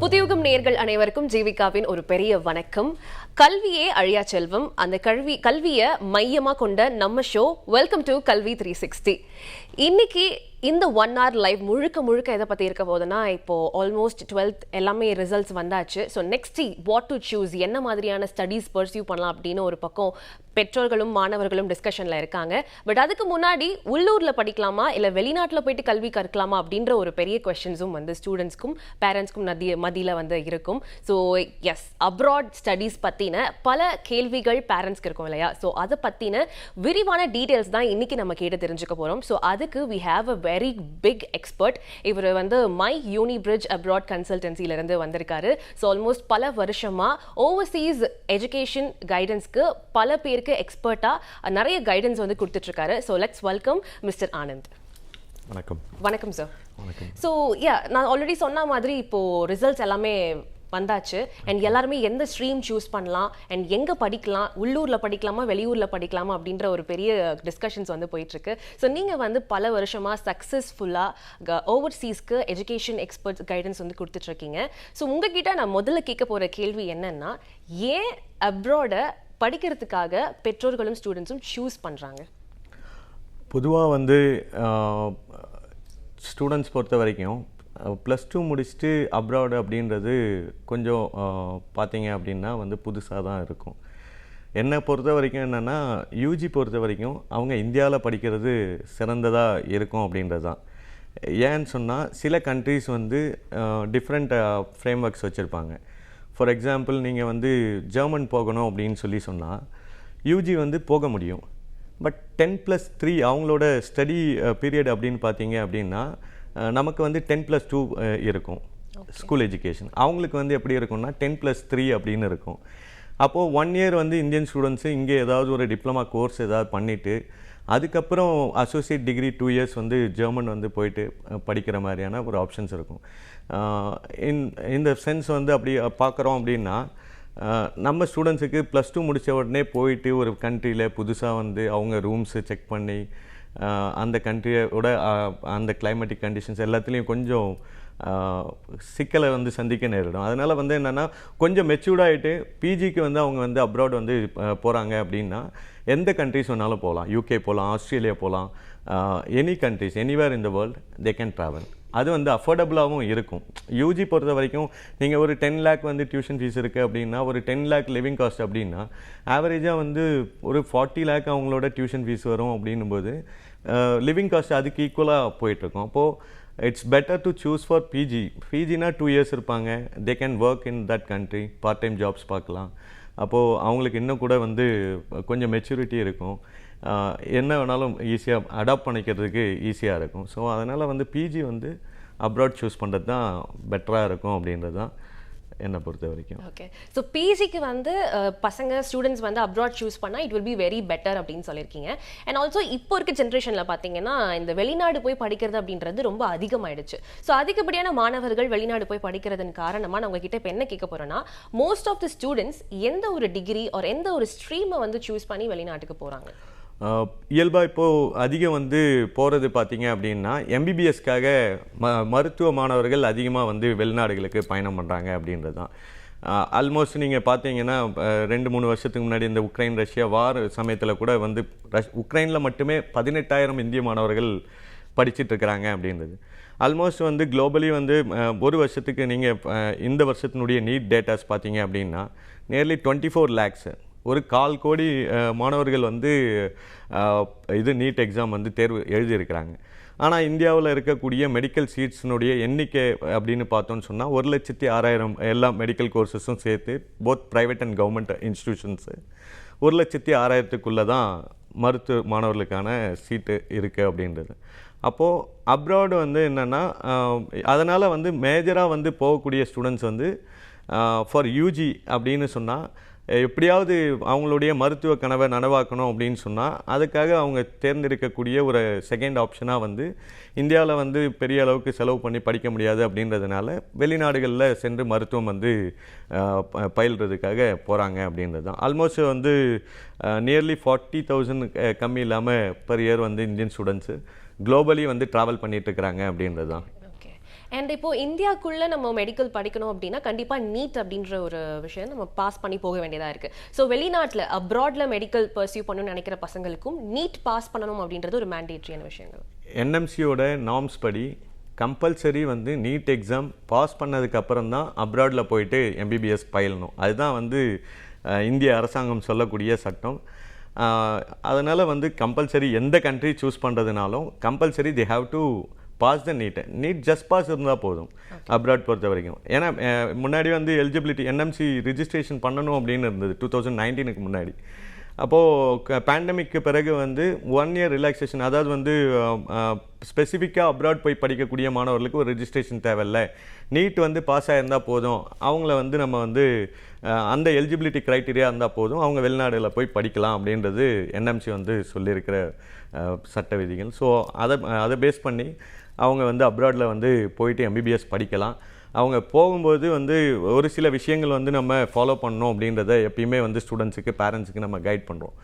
புதியுகம் நேயர்கள் அனைவருக்கும் ஜீவிகாவின் ஒரு பெரிய வணக்கம். கல்வியே அழியா செல்வம். அந்த கல்வியை மையமா கொண்ட நம்ம ஷோ வெல்கம் டு கல்வி 360. இன்னைக்கு இந்த 1 hour லைவ் முழுக்க எதை பத்தி இருக்க போதுன்னா, இப்போ ஆல்மோஸ்ட் 12th எல்லாமே ரிசல்ட்ஸ் வந்தாச்சு. So next what to choose, என்ன மாதிரியான ஸ்டடீஸ் பர்சியூ பண்ணலாம் அப்படின்னு ஒரு பக்கம் பெற்றோர்களும் மாணவர்களும் டிஸ்கஷன்ல இருக்காங்க. பட் அதுக்கு முன்னாடி உள்ளூர்ல படிக்கலாமா இல்ல வெளிநாட்டுல போயிட்டு கல்வி கற்கலாமா அப்படின்ற ஒரு பெரிய கொஸ்டின்ஸும் வந்து ஸ்டூடெண்ட்ஸ்க்கும் பேரண்ட்ஸ்க்கும் மத்தியில வந்து இருக்கும். ஸோ எஸ், அப்ராட் ஸ்டடீஸ் பத்தின பல கேள்விகள் பேரண்ட்ஸ்க்கு இருக்கும் இல்லையா? ஸோ அதை பத்தின விரிவான டீடைல்ஸ் தான் இன்னைக்கு நம்ம கேட்டு தெரிஞ்சுக்க போறோம். ஸோ அதுக்கு we have a very big expert. இவர் வந்து மை யூனிபிரிட்ஜ் அப்ராட் கன்சல்டன்சில இருந்து வந்திருக்காரு. ஸோ ஆல்மோஸ்ட் பல வருஷமா ஓவர்சீஸ் எஜுகேஷன் கைடன்ஸ்க்கு பல பேருக்கு எக்ஸ்பர்ட்டா நிறைய கைடன்ஸ் வந்து கொடுத்துட்டு இருக்காரு. So let's welcome mister Anand. வணக்கம். வணக்கம் சார். வணக்கம். ஸோ நான் ஆல்ரெடி சொன்ன மாதிரி இப்போ ரிசல்ட்ஸ் எல்லாமே வந்தாச்சு. அண்ட் எல்லாருமே எந்த ஸ்ட்ரீம் சூஸ் பண்ணலாம் அண்ட் எங்கே படிக்கலாம், உள்ளூரில் படிக்கலாமா வெளியூரில் படிக்கலாமா அப்படின்ற ஒரு பெரிய டிஸ்கஷன்ஸ் வந்து போயிட்டுருக்கு. ஸோ நீங்கள் வந்து பல வருஷமாக சக்ஸஸ்ஃபுல்லாக ஓவர்சீஸ்க்கு எஜுகேஷன் எக்ஸ்பர்ட்ஸ் கைடன்ஸ் வந்து கொடுத்துட்ருக்கீங்க. ஸோ உங்ககிட்ட நான் முதல்ல கேட்க போகிற கேள்வி என்னென்னா, ஏன் அப்ராடை படிக்கிறதுக்காக பெற்றோர்களும் ஸ்டூடெண்ட்ஸும் சூஸ் பண்ணுறாங்க? பொதுவாக வந்து ஸ்டூடெண்ட்ஸ் பொறுத்த வரைக்கும் +2 முடிச்சுட்டு அப்ராடு அப்படின்றது கொஞ்சம் பார்த்தீங்க அப்படின்னா வந்து புதுசாக தான் இருக்கும். என்னை பொறுத்த வரைக்கும் என்னென்னா, யூஜி பொறுத்த வரைக்கும் அவங்க இந்தியாவில் படிக்கிறது சிறந்ததாக இருக்கும் அப்படின்றது தான். ஏன்னு சொன்னால், சில கண்ட்ரீஸ் வந்து டிஃப்ரெண்ட் ஃப்ரேம் ஒர்க்ஸ் வச்சுருப்பாங்க. ஃபார் எக்ஸாம்பிள், நீங்கள் வந்து ஜெர்மன் போகணும் அப்படின்னு சொன்னால் யூஜி வந்து போக முடியும். பட் 10+3 அவங்களோட ஸ்டடி பீரியட் அப்படின்னு பார்த்தீங்க அப்படின்னா நமக்கு வந்து 10+2 இருக்கும் ஸ்கூல் எஜுகேஷன். அவங்களுக்கு வந்து எப்படி இருக்கும்னா 10+3 அப்படின்னு இருக்கும். அப்போது 1 year வந்து இந்தியன் ஸ்டூடெண்ட்ஸு இங்கே ஏதாவது ஒரு டிப்ளமா கோர்ஸ் ஏதாவது பண்ணிவிட்டு அதுக்கப்புறம் அசோசியேட் டிகிரி 2 years வந்து ஜெர்மன் வந்து போயிட்டு படிக்கிற மாதிரியான ஒரு ஆப்ஷன்ஸ் இருக்கும். இந்த சென்ஸ் வந்து அப்படி பார்க்குறோம் அப்படின்னா, நம்ம ஸ்டூடெண்ட்ஸுக்கு +2 முடித்த உடனே போயிட்டு ஒரு கண்ட்ரியில் புதுசாக வந்து அவங்க ரூம்ஸு செக் பண்ணி அந்த கண்ட்ரியோட அந்த கிளைமேட்டிக் கண்டிஷன்ஸ் எல்லாத்துலேயும் கொஞ்சம் சிக்கலை வந்து சந்திக்க நேரிடும். அதனால் வந்து என்னென்னா, கொஞ்சம் மெச்சூர்டாகிட்டு பிஜிக்கு வந்து அவங்க வந்து அப்ராட் வந்து போகிறாங்க அப்படின்னா எந்த கண்ட்ரிஸ் வேணாலும் போகலாம். யூகே போகலாம், ஆஸ்திரேலியா போகலாம், any countries anywhere in the world they can travel. அது வந்து அஃபோர்டபுளாகவும் இருக்கும். யூஜி பொறுத்த வரைக்கும் நீங்கள் ஒரு 10 lakh வந்து டியூஷன் ஃபீஸ் இருக்குது அப்படின்னா, ஒரு 10 lakh லிவிங் காஸ்ட் அப்படின்னா ஆவரேஜாக வந்து ஒரு 40 lakh அவங்களோட டியூஷன் ஃபீஸ் வரும். அப்படின்னும்போது லிவிங் காஸ்ட் அதுக்கு ஈக்குவலாக போயிட்டுருக்கும். அப்போது it's better to choose for PG. பிஜினா 2 years இருப்பாங்க. They can work in that country, part time jobs பார்க்கலாம். அப்போது அவங்களுக்கு இன்னும் கூட வந்து கொஞ்சம் மெச்சூரிட்டி இருக்கும். என்ன வேணாலும் ஈஸியாக அடாப்ட் பண்ணிக்கிறதுக்கு ஈஸியாக இருக்கும். ஸோ அதனால் வந்து பிஜி வந்து அப்ராட் சூஸ் பண்ணுறது தான் பெட்டராக இருக்கும் அப்படின்றது தான் என்னை பொறுத்த வரைக்கும். ஓகே. ஸோ பிஜிக்கு வந்து பசங்க ஸ்டூடெண்ட்ஸ் வந்து அப்ராட் சூஸ் பண்ணால் it will be very better அப்படின்னு சொல்லியிருக்கீங்க. அண்ட் ஆல்சோ இப்போ இருக்க ஜென்ரேஷனில் பார்த்தீங்கன்னா, இந்த வெளிநாடு போய் படிக்கிறது அப்படின்றது ரொம்ப அதிகமாயிடுச்சு. ஸோ அதிகப்படியான மாணவர்கள் வெளிநாடு போய் படிக்கிறதன் காரணமாக நான் உங்ககிட்ட இப்போ என்ன கேட்க போகிறேன்னா, மோஸ்ட் ஆஃப் தி ஸ்டூடெண்ட்ஸ் எந்த ஒரு டிகிரி ஆர் எந்த ஒரு ஸ்ட்ரீமை வந்து சூஸ் பண்ணி வெளிநாட்டுக்கு போகிறாங்க? இயல்பாக இப்போது அதிகம் வந்து போகிறது பார்த்தீங்க அப்படின்னா, எம்பிபிஎஸ்க்காக மருத்துவ மாணவர்கள் அதிகமாக வந்து வெளிநாடுகளுக்கு பயணம் பண்ணுறாங்க அப்படின்றது தான். ஆல்மோஸ்ட் நீங்கள் பார்த்தீங்கன்னா 2-3 வருஷத்துக்கு முன்னாடி இந்த உக்ரைன் ரஷ்யா வார் சமயத்தில் கூட வந்து உக்ரைனில் மட்டுமே 18,000 இந்திய மாணவர்கள் படிச்சுட்ருக்கிறாங்க அப்படின்றது. ஆல்மோஸ்ட் வந்து குளோபலி வந்து ஒரு வருஷத்துக்கு நீங்கள் இந்த வருஷத்தினுடைய நீட் டேட்டாஸ் பார்த்தீங்க அப்படின்னா நியர்லி 24 lakhs, ஒரு 1/4 கோடி மாணவர்கள் வந்து இது நீட் எக்ஸாம் வந்து தேர்வு எழுதியிருக்கிறாங்க. ஆனால் இந்தியாவில் இருக்கக்கூடிய மெடிக்கல் சீட்ஸினுடைய எண்ணிக்கை அப்படின்னு பார்த்தோன்னு சொன்னால் 1,06,000 எல்லா மெடிக்கல் கோர்சஸும் சேர்த்து both private and government institutions 1,06,000க்குள்ளே தான் மருத்துவ மாணவர்களுக்கான சீட்டு இருக்குது அப்படின்றது. அப்போது அப்ராடு வந்து என்னென்னா, அதனால் வந்து மேஜராக வந்து போகக்கூடிய ஸ்டூடெண்ட்ஸ் வந்து ஃபார் யூஜி அப்படின்னு சொன்னால் எப்படியாவது அவங்களுடைய மருத்துவ கனவை நனவாக்கணும் அப்படின்னு சொன்னால் அதுக்காக அவங்க தேர்ந்தெடுக்கக்கூடிய ஒரு செகண்ட் ஆப்ஷனாக வந்து இந்தியாவில் வந்து பெரிய அளவுக்கு செலவு பண்ணி படிக்க முடியாது அப்படின்றதுனால வெளிநாடுகளில் சென்று மருத்துவம் வந்து பயில்றதுக்காக போகிறாங்க அப்படின்றது தான். ஆல்மோஸ்ட் வந்து நியர்லி 40,000 கம்மி இல்லாமல் பெர் இயர் வந்து இந்தியன் ஸ்டூடெண்ட்ஸு குளோபலி வந்து ட்ராவல் பண்ணிகிட்ருக்கிறாங்க அப்படின்றது தான். அண்ட் இப்போ இந்தியாக்குள்ள நம்ம மெடிக்கல் படிக்கணும் அப்படின்னா கண்டிப்பா நீட் அப்படின்ற ஒரு விஷயம் நம்ம பாஸ் பண்ணி போக வேண்டியதா இருக்கு. ஸோ வெளிநாட்டுல அப்ராட்ல மெடிக்கல் பர்சியூ பண்ணணும்னு நினைக்கிற பசங்களுக்கும் நீட் பாஸ் பண்ணணும் அப்படின்றது ஒரு மேண்டேட்ரியான விஷயங்கள். என்எம்சியோட நார்ம்ஸ் படி கம்பல்சரி வந்து நீட் எக்ஸாம் பாஸ் பண்ணதுக்கு அப்புறம் தான் அப்ராடில் போயிட்டு எம்பிபிஎஸ் பயிலணும். அதுதான் வந்து இந்திய அரசாங்கம் சொல்லக்கூடிய சட்டம். அதனால் வந்து கம்பல்சரி எந்த கண்ட்ரி சூஸ் பண்ணுறதுனாலும் compulsory they have to pass the NEET just pass இருந்தால் போதும் அப்ராட் பொறுத்த வரைக்கும். ஏன்னா முன்னாடி வந்து எலிஜிபிலிட்டி என்எம்சி ரிஜிஸ்ட்ரேஷன் பண்ணணும் அப்படின்னு இருந்தது 2019 முன்னாடி. அப்போது பேண்டமிக்கு பிறகு வந்து 1 year ரிலாக்ஸேஷன், அதாவது வந்து ஸ்பெசிஃபிக்காக அப்ராட் போய் படிக்கக்கூடிய மாணவர்களுக்கு ஒரு ரெஜிஸ்ட்ரேஷன் தேவையில்லை, நீட் வந்து பாஸ் ஆகிருந்தால் போதும், அவங்கள வந்து நம்ம வந்து அந்த எலிஜிபிலிட்டி க்ரைட்டீரியா இருந்தால் போதும், அவங்க வெளிநாடுகளில் போய் படிக்கலாம் அப்படின்றது என்எம்சி வந்து சொல்லியிருக்கிற சட்ட விதிகள். ஸோ அதை பேஸ் பண்ணி அவங்க வந்து அப்ராடில் வந்து போயிட்டு எம்பிபிஎஸ் படிக்கலாம். அவங்க போகும்போது வந்து ஒரு சில விஷயங்கள் வந்து நம்ம ஃபாலோ பண்ணணும் அப்படின்றத எப்பயுமே வந்து ஸ்டூடெண்ட்ஸுக்கு பேரண்ட்ஸுக்கு நம்ம கைட் பண்ணுறோம்.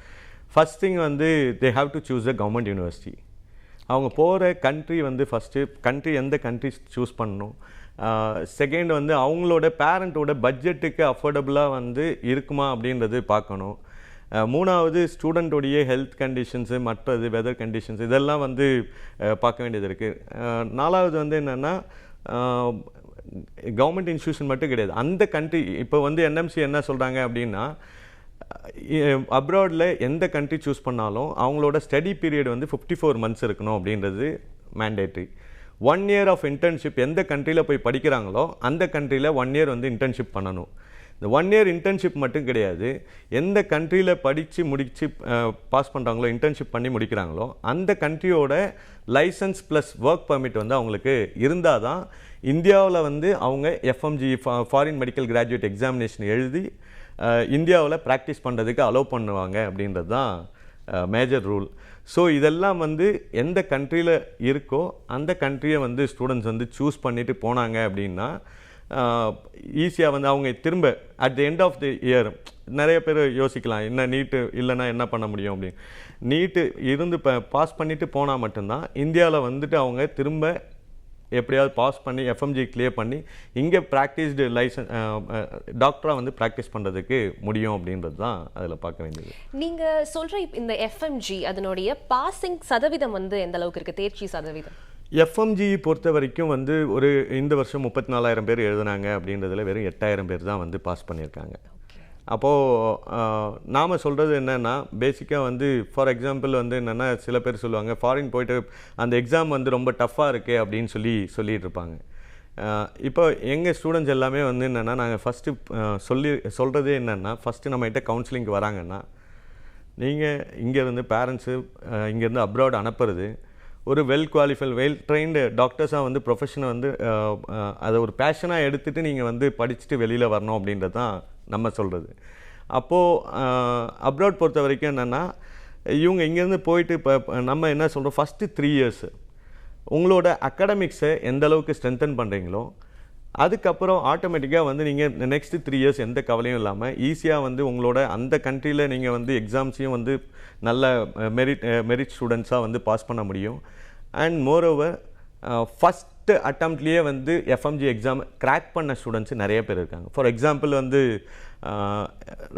ஃபஸ்ட் திங் வந்து தே have to choose a government university. அவங்க போகிற கண்ட்ரி வந்து ஃபஸ்ட்டு எந்த கண்ட்ரி சூஸ் பண்ணணும். செகண்ட் வந்து அவங்களோட பேரண்ட்டோட பட்ஜெட்டுக்கு அஃபோர்டபுளாக வந்து இருக்குமா அப்படின்றது பார்க்கணும். மூணாவது ஸ்டூடெண்ட்டோடைய ஹெல்த் கண்டிஷன்ஸு, மற்றது வெதர் கண்டிஷன்ஸ், இதெல்லாம் வந்து பார்க்க வேண்டியது இருக்குது. நாலாவது வந்து என்னென்னா கவர்மெண்ட் இன்ஸ்டியூஷன் மட்டும் கிடையாது, அந்த கண்ட்ரி இப்போ வந்து என்எம்சி என்ன சொல்கிறாங்க அப்படின்னா அப்ராடில் எந்த கண்ட்ரி சூஸ் பண்ணாலும் அவங்களோட ஸ்டடி பீரியட் வந்து 54 months இருக்கணும் அப்படின்றது மேண்டேட்ரி. 1 year ஆஃப் இன்டர்ன்ஷிப் எந்த கண்ட்ரியில் போய் படிக்கிறாங்களோ அந்த கண்ட்ரியில் 1 year வந்து இன்டர்ன்ஷிப் பண்ணணும். இந்த 1 year இன்டர்ன்ஷிப் மட்டும் கிடையாது, எந்த கண்ட்ரியில் படித்து முடித்து பாஸ் பண்ணுறாங்களோ, இன்டர்ன்ஷிப் பண்ணி முடிக்கிறாங்களோ அந்த கண்ட்ரியோட லைசன்ஸ் ப்ளஸ் ஒர்க் பர்மிட் வந்து அவங்களுக்கு இருந்தால் தான் இந்தியாவில் வந்து அவங்க FMG foreign medical graduate examination எழுதி இந்தியாவில் ப்ராக்டிஸ் பண்ணுறதுக்கு அலோவ் பண்ணுவாங்க அப்படின்றது தான் மேஜர் ரூல். ஸோ இதெல்லாம் வந்து எந்த கண்ட்ரியில் இருக்கோ அந்த கண்ட்ரியை வந்து ஸ்டூடெண்ட்ஸ் வந்து சூஸ் பண்ணிவிட்டு போனாங்க அப்படின்னா ஈஸியாக வந்து அவங்க திரும்ப at the end of the year நிறைய பேர் யோசிக்கலாம், என்ன நீட்டு இல்லைன்னா என்ன பண்ண முடியும் அப்படின்னு. நீட்டு இருந்து பாஸ் பண்ணிவிட்டு போனால் மட்டும்தான் இந்தியாவில் வந்துட்டு அவங்க திரும்ப எப்படியாவது பாஸ் பண்ணி எஃப்எம்ஜி கிளியர் பண்ணி இங்கே ப்ராக்டிஸ்டு லைசன்ஸ் டாக்டராக வந்து ப்ராக்டிஸ் பண்ணுறதுக்கு முடியும் அப்படின்றது தான் அதில் பார்க்க வேண்டியது. நீங்கள் சொல்கிற இந்த எஃப்எம்ஜி அதனுடைய பாசிங் சதவீதம் வந்து எந்த அளவுக்கு இருக்குது, தேர்ச்சி சதவீதம்? எஃப்எம்ஜி பொறுத்த வரைக்கும் வந்து ஒரு இந்த வருஷம் 34,000 பேர் எழுதுனாங்க அப்படின்றதுல வெறும் 8,000 பேர் தான் வந்து பாஸ் பண்ணியிருக்காங்க. அப்போது நாம் சொல்கிறது என்னென்னா பேசிக்காக வந்து ஃபார் எக்ஸாம்பிள் வந்து என்னென்னா சில பேர் சொல்லுவாங்க ஃபாரின் போய்ட்டு அந்த எக்ஸாம் வந்து ரொம்ப டஃப்பாக இருக்குது அப்படின்னு சொல்லிகிட்டு இருப்பாங்க. இப்போ எங்கள் ஸ்டூடெண்ட்ஸ் எல்லாமே வந்து என்னென்னா நாங்கள் ஃபஸ்ட்டு சொல்கிறதே என்னென்னா ஃபஸ்ட்டு நம்மகிட்ட கவுன்சிலிங்க்கு வராங்கன்னா நீங்கள் இங்கேருந்து பேரண்ட்ஸு இங்கேருந்து அப்ராட் அனுப்புறது ஒரு வெல் குவாலிஃபைட் வெல் ட்ரெயின்டு டாக்டர்ஸாக வந்து ப்ரொஃபஷனை வந்து அதை ஒரு பேஷனாக எடுத்துகிட்டு நீங்கள் வந்து படிச்சுட்டு வெளியில் வரணும் அப்படின்றது தான் நம்ம சொல்கிறது. அப்போது அப்ராட் பொறுத்த வரைக்கும் என்னென்னா இவங்க இங்கேருந்து போயிட்டு இப்போ நம்ம என்ன சொல்கிறோம், ஃபஸ்ட்டு 3 years உங்களோட அகாடமிக்ஸை எந்த அளவுக்கு ஸ்ட்ரென்தன் பண்ணுறீங்களோ அதுக்கப்புறம் ஆட்டோமேட்டிக்காக வந்து நீங்கள் நெக்ஸ்ட்டு 3 years எந்த கவலையும் இல்லாமல் ஈஸியாக வந்து உங்களோட அந்த கண்ட்ரியில் நீங்கள் வந்து எக்ஸாம்ஸையும் வந்து நல்ல மெரிட் ஸ்டூடெண்ட்ஸாக வந்து பாஸ் பண்ண முடியும். அண்ட் மோரோவர் ஃபஸ்ட்டு அட்டம்ப்ட்லேயே வந்து எஃப்எம்ஜி எக்ஸாம் கிராக் பண்ண ஸ்டூடெண்ட்ஸு நிறைய பேர் இருக்காங்க. ஃபார் எக்ஸாம்பிள் வந்து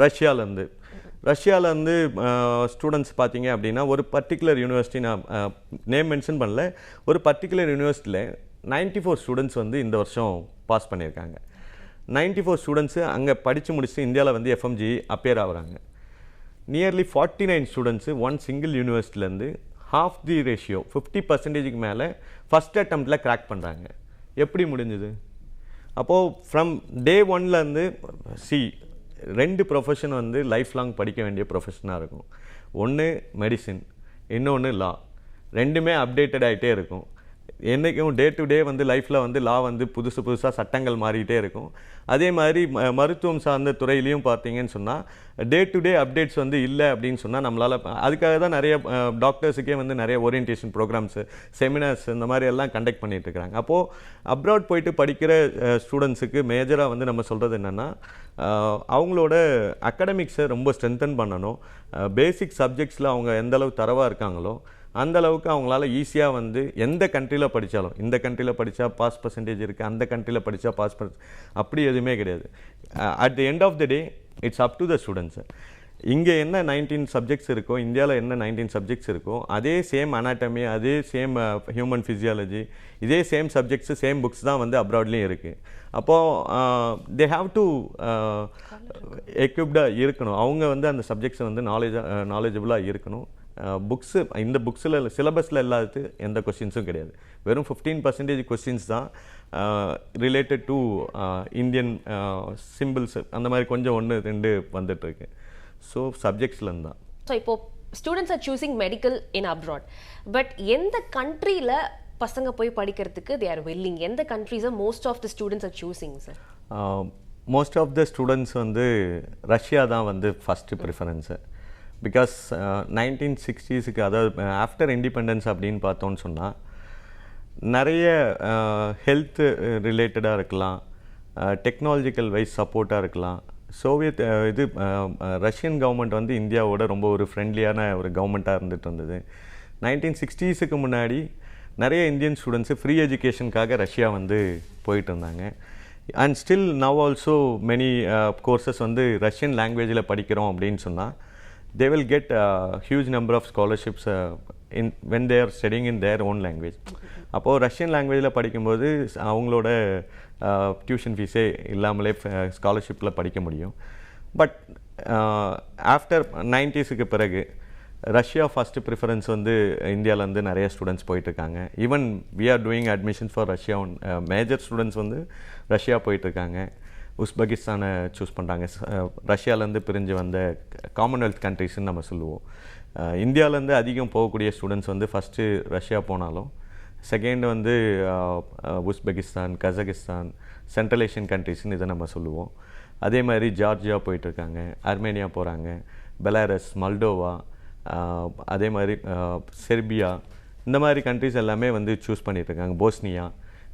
ரஷ்யாவிலேருந்து ஸ்டூடெண்ட்ஸ் பார்த்தீங்க அப்படின்னா ஒரு பர்டிகுலர் யூனிவர்சிட்டி, நான் நேம் மென்ஷன் பண்ணல, ஒரு பர்டிகுலர் யூனிவர்சிட்டியில் 94 ஸ்டூடெண்ட்ஸ் வந்து இந்த வருஷம் பாஸ் பண்ணியிருக்காங்க. 94 ஸ்டூடெண்ட்ஸு அங்கே படித்து முடிச்சுட்டு இந்தியாவில் வந்து எஃப்எம்ஜி அப்பேர் ஆகுறாங்க. நியர்லி 49 ஸ்டூடெண்ட்ஸு ஒன் சிங்கிள் யூனிவர்சிட்டிலேருந்து ஹாஃப் தி ரேஷியோ 50% மேலே ஃபஸ்ட் அட்டம்ப்டில் கிராக் பண்ணுறாங்க. எப்படி முடிஞ்சுது? அப்போது ஃப்ரம் டே 1லேருந்து 2 ப்ரொஃபஷன் வந்து லைஃப் லாங் படிக்க வேண்டிய ப்ரொஃபஷனாக இருக்கும். ஒன்று மெடிசின், இன்னொன்று லா. ரெண்டுமே அப்டேட்டட் ஆகிட்டே இருக்கும். என்றைக்கும் டே டு டே வந்து லைஃப்பில் வந்து லா வந்து புதுசாக சட்டங்கள் மாறிக்கிட்டே இருக்கும். அதே மாதிரி மருத்துவம் சார்ந்த துறையிலையும் பார்த்தீங்கன்னு சொன்னால் டே டு டே அப்டேட்ஸ் வந்து இல்லை அப்படின்னு சொன்னால் நம்மளால், அதுக்காக தான் நிறைய டாக்டர்ஸுக்கே வந்து நிறைய ஓரியன்டேஷன் ப்ரோக்ராம்ஸு, செமினார்ஸ் இந்த மாதிரி எல்லாம் கண்டக்ட் பண்ணிகிட்டு இருக்கிறாங்க. அப்போது அப்ராட் போயிட்டு படிக்கிற ஸ்டூடெண்ட்ஸுக்கு மேஜராக வந்து நம்ம சொல்கிறது என்னென்னா அவங்களோட அகாடமிக்ஸை ரொம்ப ஸ்ட்ரென்தன் பண்ணணும். பேசிக் சப்ஜெக்ட்ஸில் அவங்க எந்தளவு தரவாக இருக்காங்களோ அந்த அளவுக்கு அவங்களால ஈஸியாக வந்து எந்த கண்ட்ரியில் படித்தாலும், இந்த கண்ட்ரியில் படித்தா பாஸ் பர்சன்டேஜ் இருக்குது, அந்த கண்ட்ரியில் படித்தா அப்படி எதுவுமே கிடையாது. At the end of the day it's up to the students. இங்கே என்ன 19 சப்ஜெக்ட்ஸ் இருக்கோ, இந்தியாவில் என்ன 19 சப்ஜெக்ட்ஸ் இருக்கோ, அதே சேம் அனாட்டமி, அதே சேம் ஹியூமன் ஃபிசியாலஜி, இதே சேம் சப்ஜெக்ட்ஸு, சேம் புக்ஸ் தான் வந்து அப்ராட்லேயும் இருக்குது. அப்போது தே ஹாவ் டு எக்யூப்டாக இருக்கணும். அவங்க வந்து அந்த சப்ஜெக்ட்ஸை வந்து நாலேஜபிளாக இருக்கணும். புக்ஸு, இந்த புக்ஸில் சிலபஸில் இல்லாதது எந்த கொஸ்டின்ஸும் கிடையாது. வெறும் 15% கொஸ்டின்ஸ் தான் ரிலேட்டட் டு இந்தியன் சிம்பிள்ஸ், அந்த மாதிரி கொஞ்சம் 1-2 வந்துட்டுருக்கு. ஸோ சப்ஜெக்ட்ஸ்லேருந்து தான். ஸோ இப்போ students are choosing medical in abroad, but எந்த கண்ட்ரியில் பசங்க போய் படிக்கிறதுக்கு தே ஆர் வில்லிங்? எந்த கண்ட்ரீஸை most of the students are choosing sir? Most of the students வந்து ரஷ்யா தான் வந்து ஃபஸ்ட்டு ப்ரிஃபரன்ஸு. பிகாஸ் 1960s, அதாவது ஆஃப்டர் இண்டிபெண்டன்ஸ் அப்படின்னு பார்த்தோன்னு சொன்னால் நிறைய ஹெல்த் ரிலேட்டடாக இருக்கலாம், டெக்னாலஜிக்கல் வைஸ் சப்போர்ட்டாக இருக்கலாம். சோவியத் ரஷ்யன் கவர்மெண்ட் வந்து இந்தியாவோட ரொம்ப ஒரு ஃப்ரெண்ட்லியான ஒரு கவர்மெண்ட்டாக இருந்துட்டு இருந்தது. 1960s முன்னாடி நிறைய இந்தியன் ஸ்டூடெண்ட்ஸு ஃப்ரீ எஜுகேஷனுக்காக ரஷ்யா வந்து போயிட்டு இருந்தாங்க. And still now also many courses வந்து ரஷ்யன் லாங்குவேஜில் படிக்கிறோம் அப்படின்னு சொன்னால் they will get a huge number of scholarships when they are studying in their own language. அப்போது ரஷ்யன் லாங்குவேஜில் படிக்கும்போது அவங்களோட டியூஷன் ஃபீஸே இல்லாமலே ஸ்காலர்ஷிப்பில் படிக்க முடியும். பட் ஆஃப்டர் 90s பிறகு ரஷ்யா ஃபஸ்ட்டு ப்ரிஃபரன்ஸ் வந்து இந்தியாவிலேருந்து நிறைய ஸ்டூடெண்ட்ஸ் போயிட்டுருக்காங்க. Even we are doing admissions for Russia. Major students வந்து ரஷ்யா போயிட்டுருக்காங்க. உஸ்பெகிஸ்தானை சூஸ் பண்ணுறாங்க. ரஷ்யாவிலேருந்து பிரிஞ்சு வந்த காமன்வெல்த் கண்ட்ரிஸ்ன்னு நம்ம சொல்லுவோம். இந்தியாவிலேருந்து அதிகம் போகக்கூடிய ஸ்டூடெண்ட்ஸ் வந்து ஃபஸ்ட்டு ரஷ்யா போனாலும், செகண்ட் வந்து உஸ்பெகிஸ்தான், கசகிஸ்தான், சென்ட்ரல் ஏஷியன் கண்ட்ரிஸ்ன்னு இதை நம்ம சொல்லுவோம். அதே மாதிரி ஜார்ஜியா போயிட்டுருக்காங்க, அர்மேனியா போகிறாங்க, பெலாரஸ், மல்டோவா, அதே மாதிரி செர்பியா, இந்த மாதிரி கண்ட்ரிஸ் எல்லாமே வந்து சூஸ் பண்ணிகிட்ருக்காங்க. போஸ்னியா,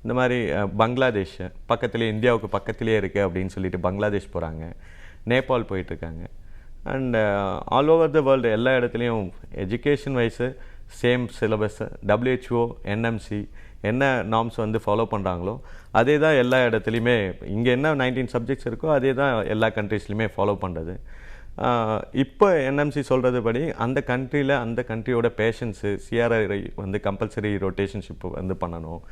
இந்த மாதிரி பங்களாதேஷ் பக்கத்துலேயே, இந்தியாவுக்கு பக்கத்துலேயே இருக்குது அப்படின்னு சொல்லிட்டு பங்களாதேஷ் போகிறாங்க, நேபாள் போயிட்டுருக்காங்க. And all over the world எல்லா இடத்துலையும் education wise same syllabus, WHO, NMC என்ன நார்ம்ஸ் வந்து ஃபாலோ பண்ணுறாங்களோ அதே தான் எல்லா இடத்துலையுமே. இங்கே என்ன 19 சப்ஜெக்ட்ஸ் இருக்கோ அதே தான் எல்லா கண்ட்ரீஸ்லையுமே ஃபாலோ பண்ணுறது. இப்போ NMC சொல்கிறது படி அந்த கண்ட்ரியில் அந்த கண்ட்ரியோட பேஷன்ஸு CRI வந்து கம்பல்சரி ரொட்டேஷன்ஷிப் வந்து பண்ணணும்.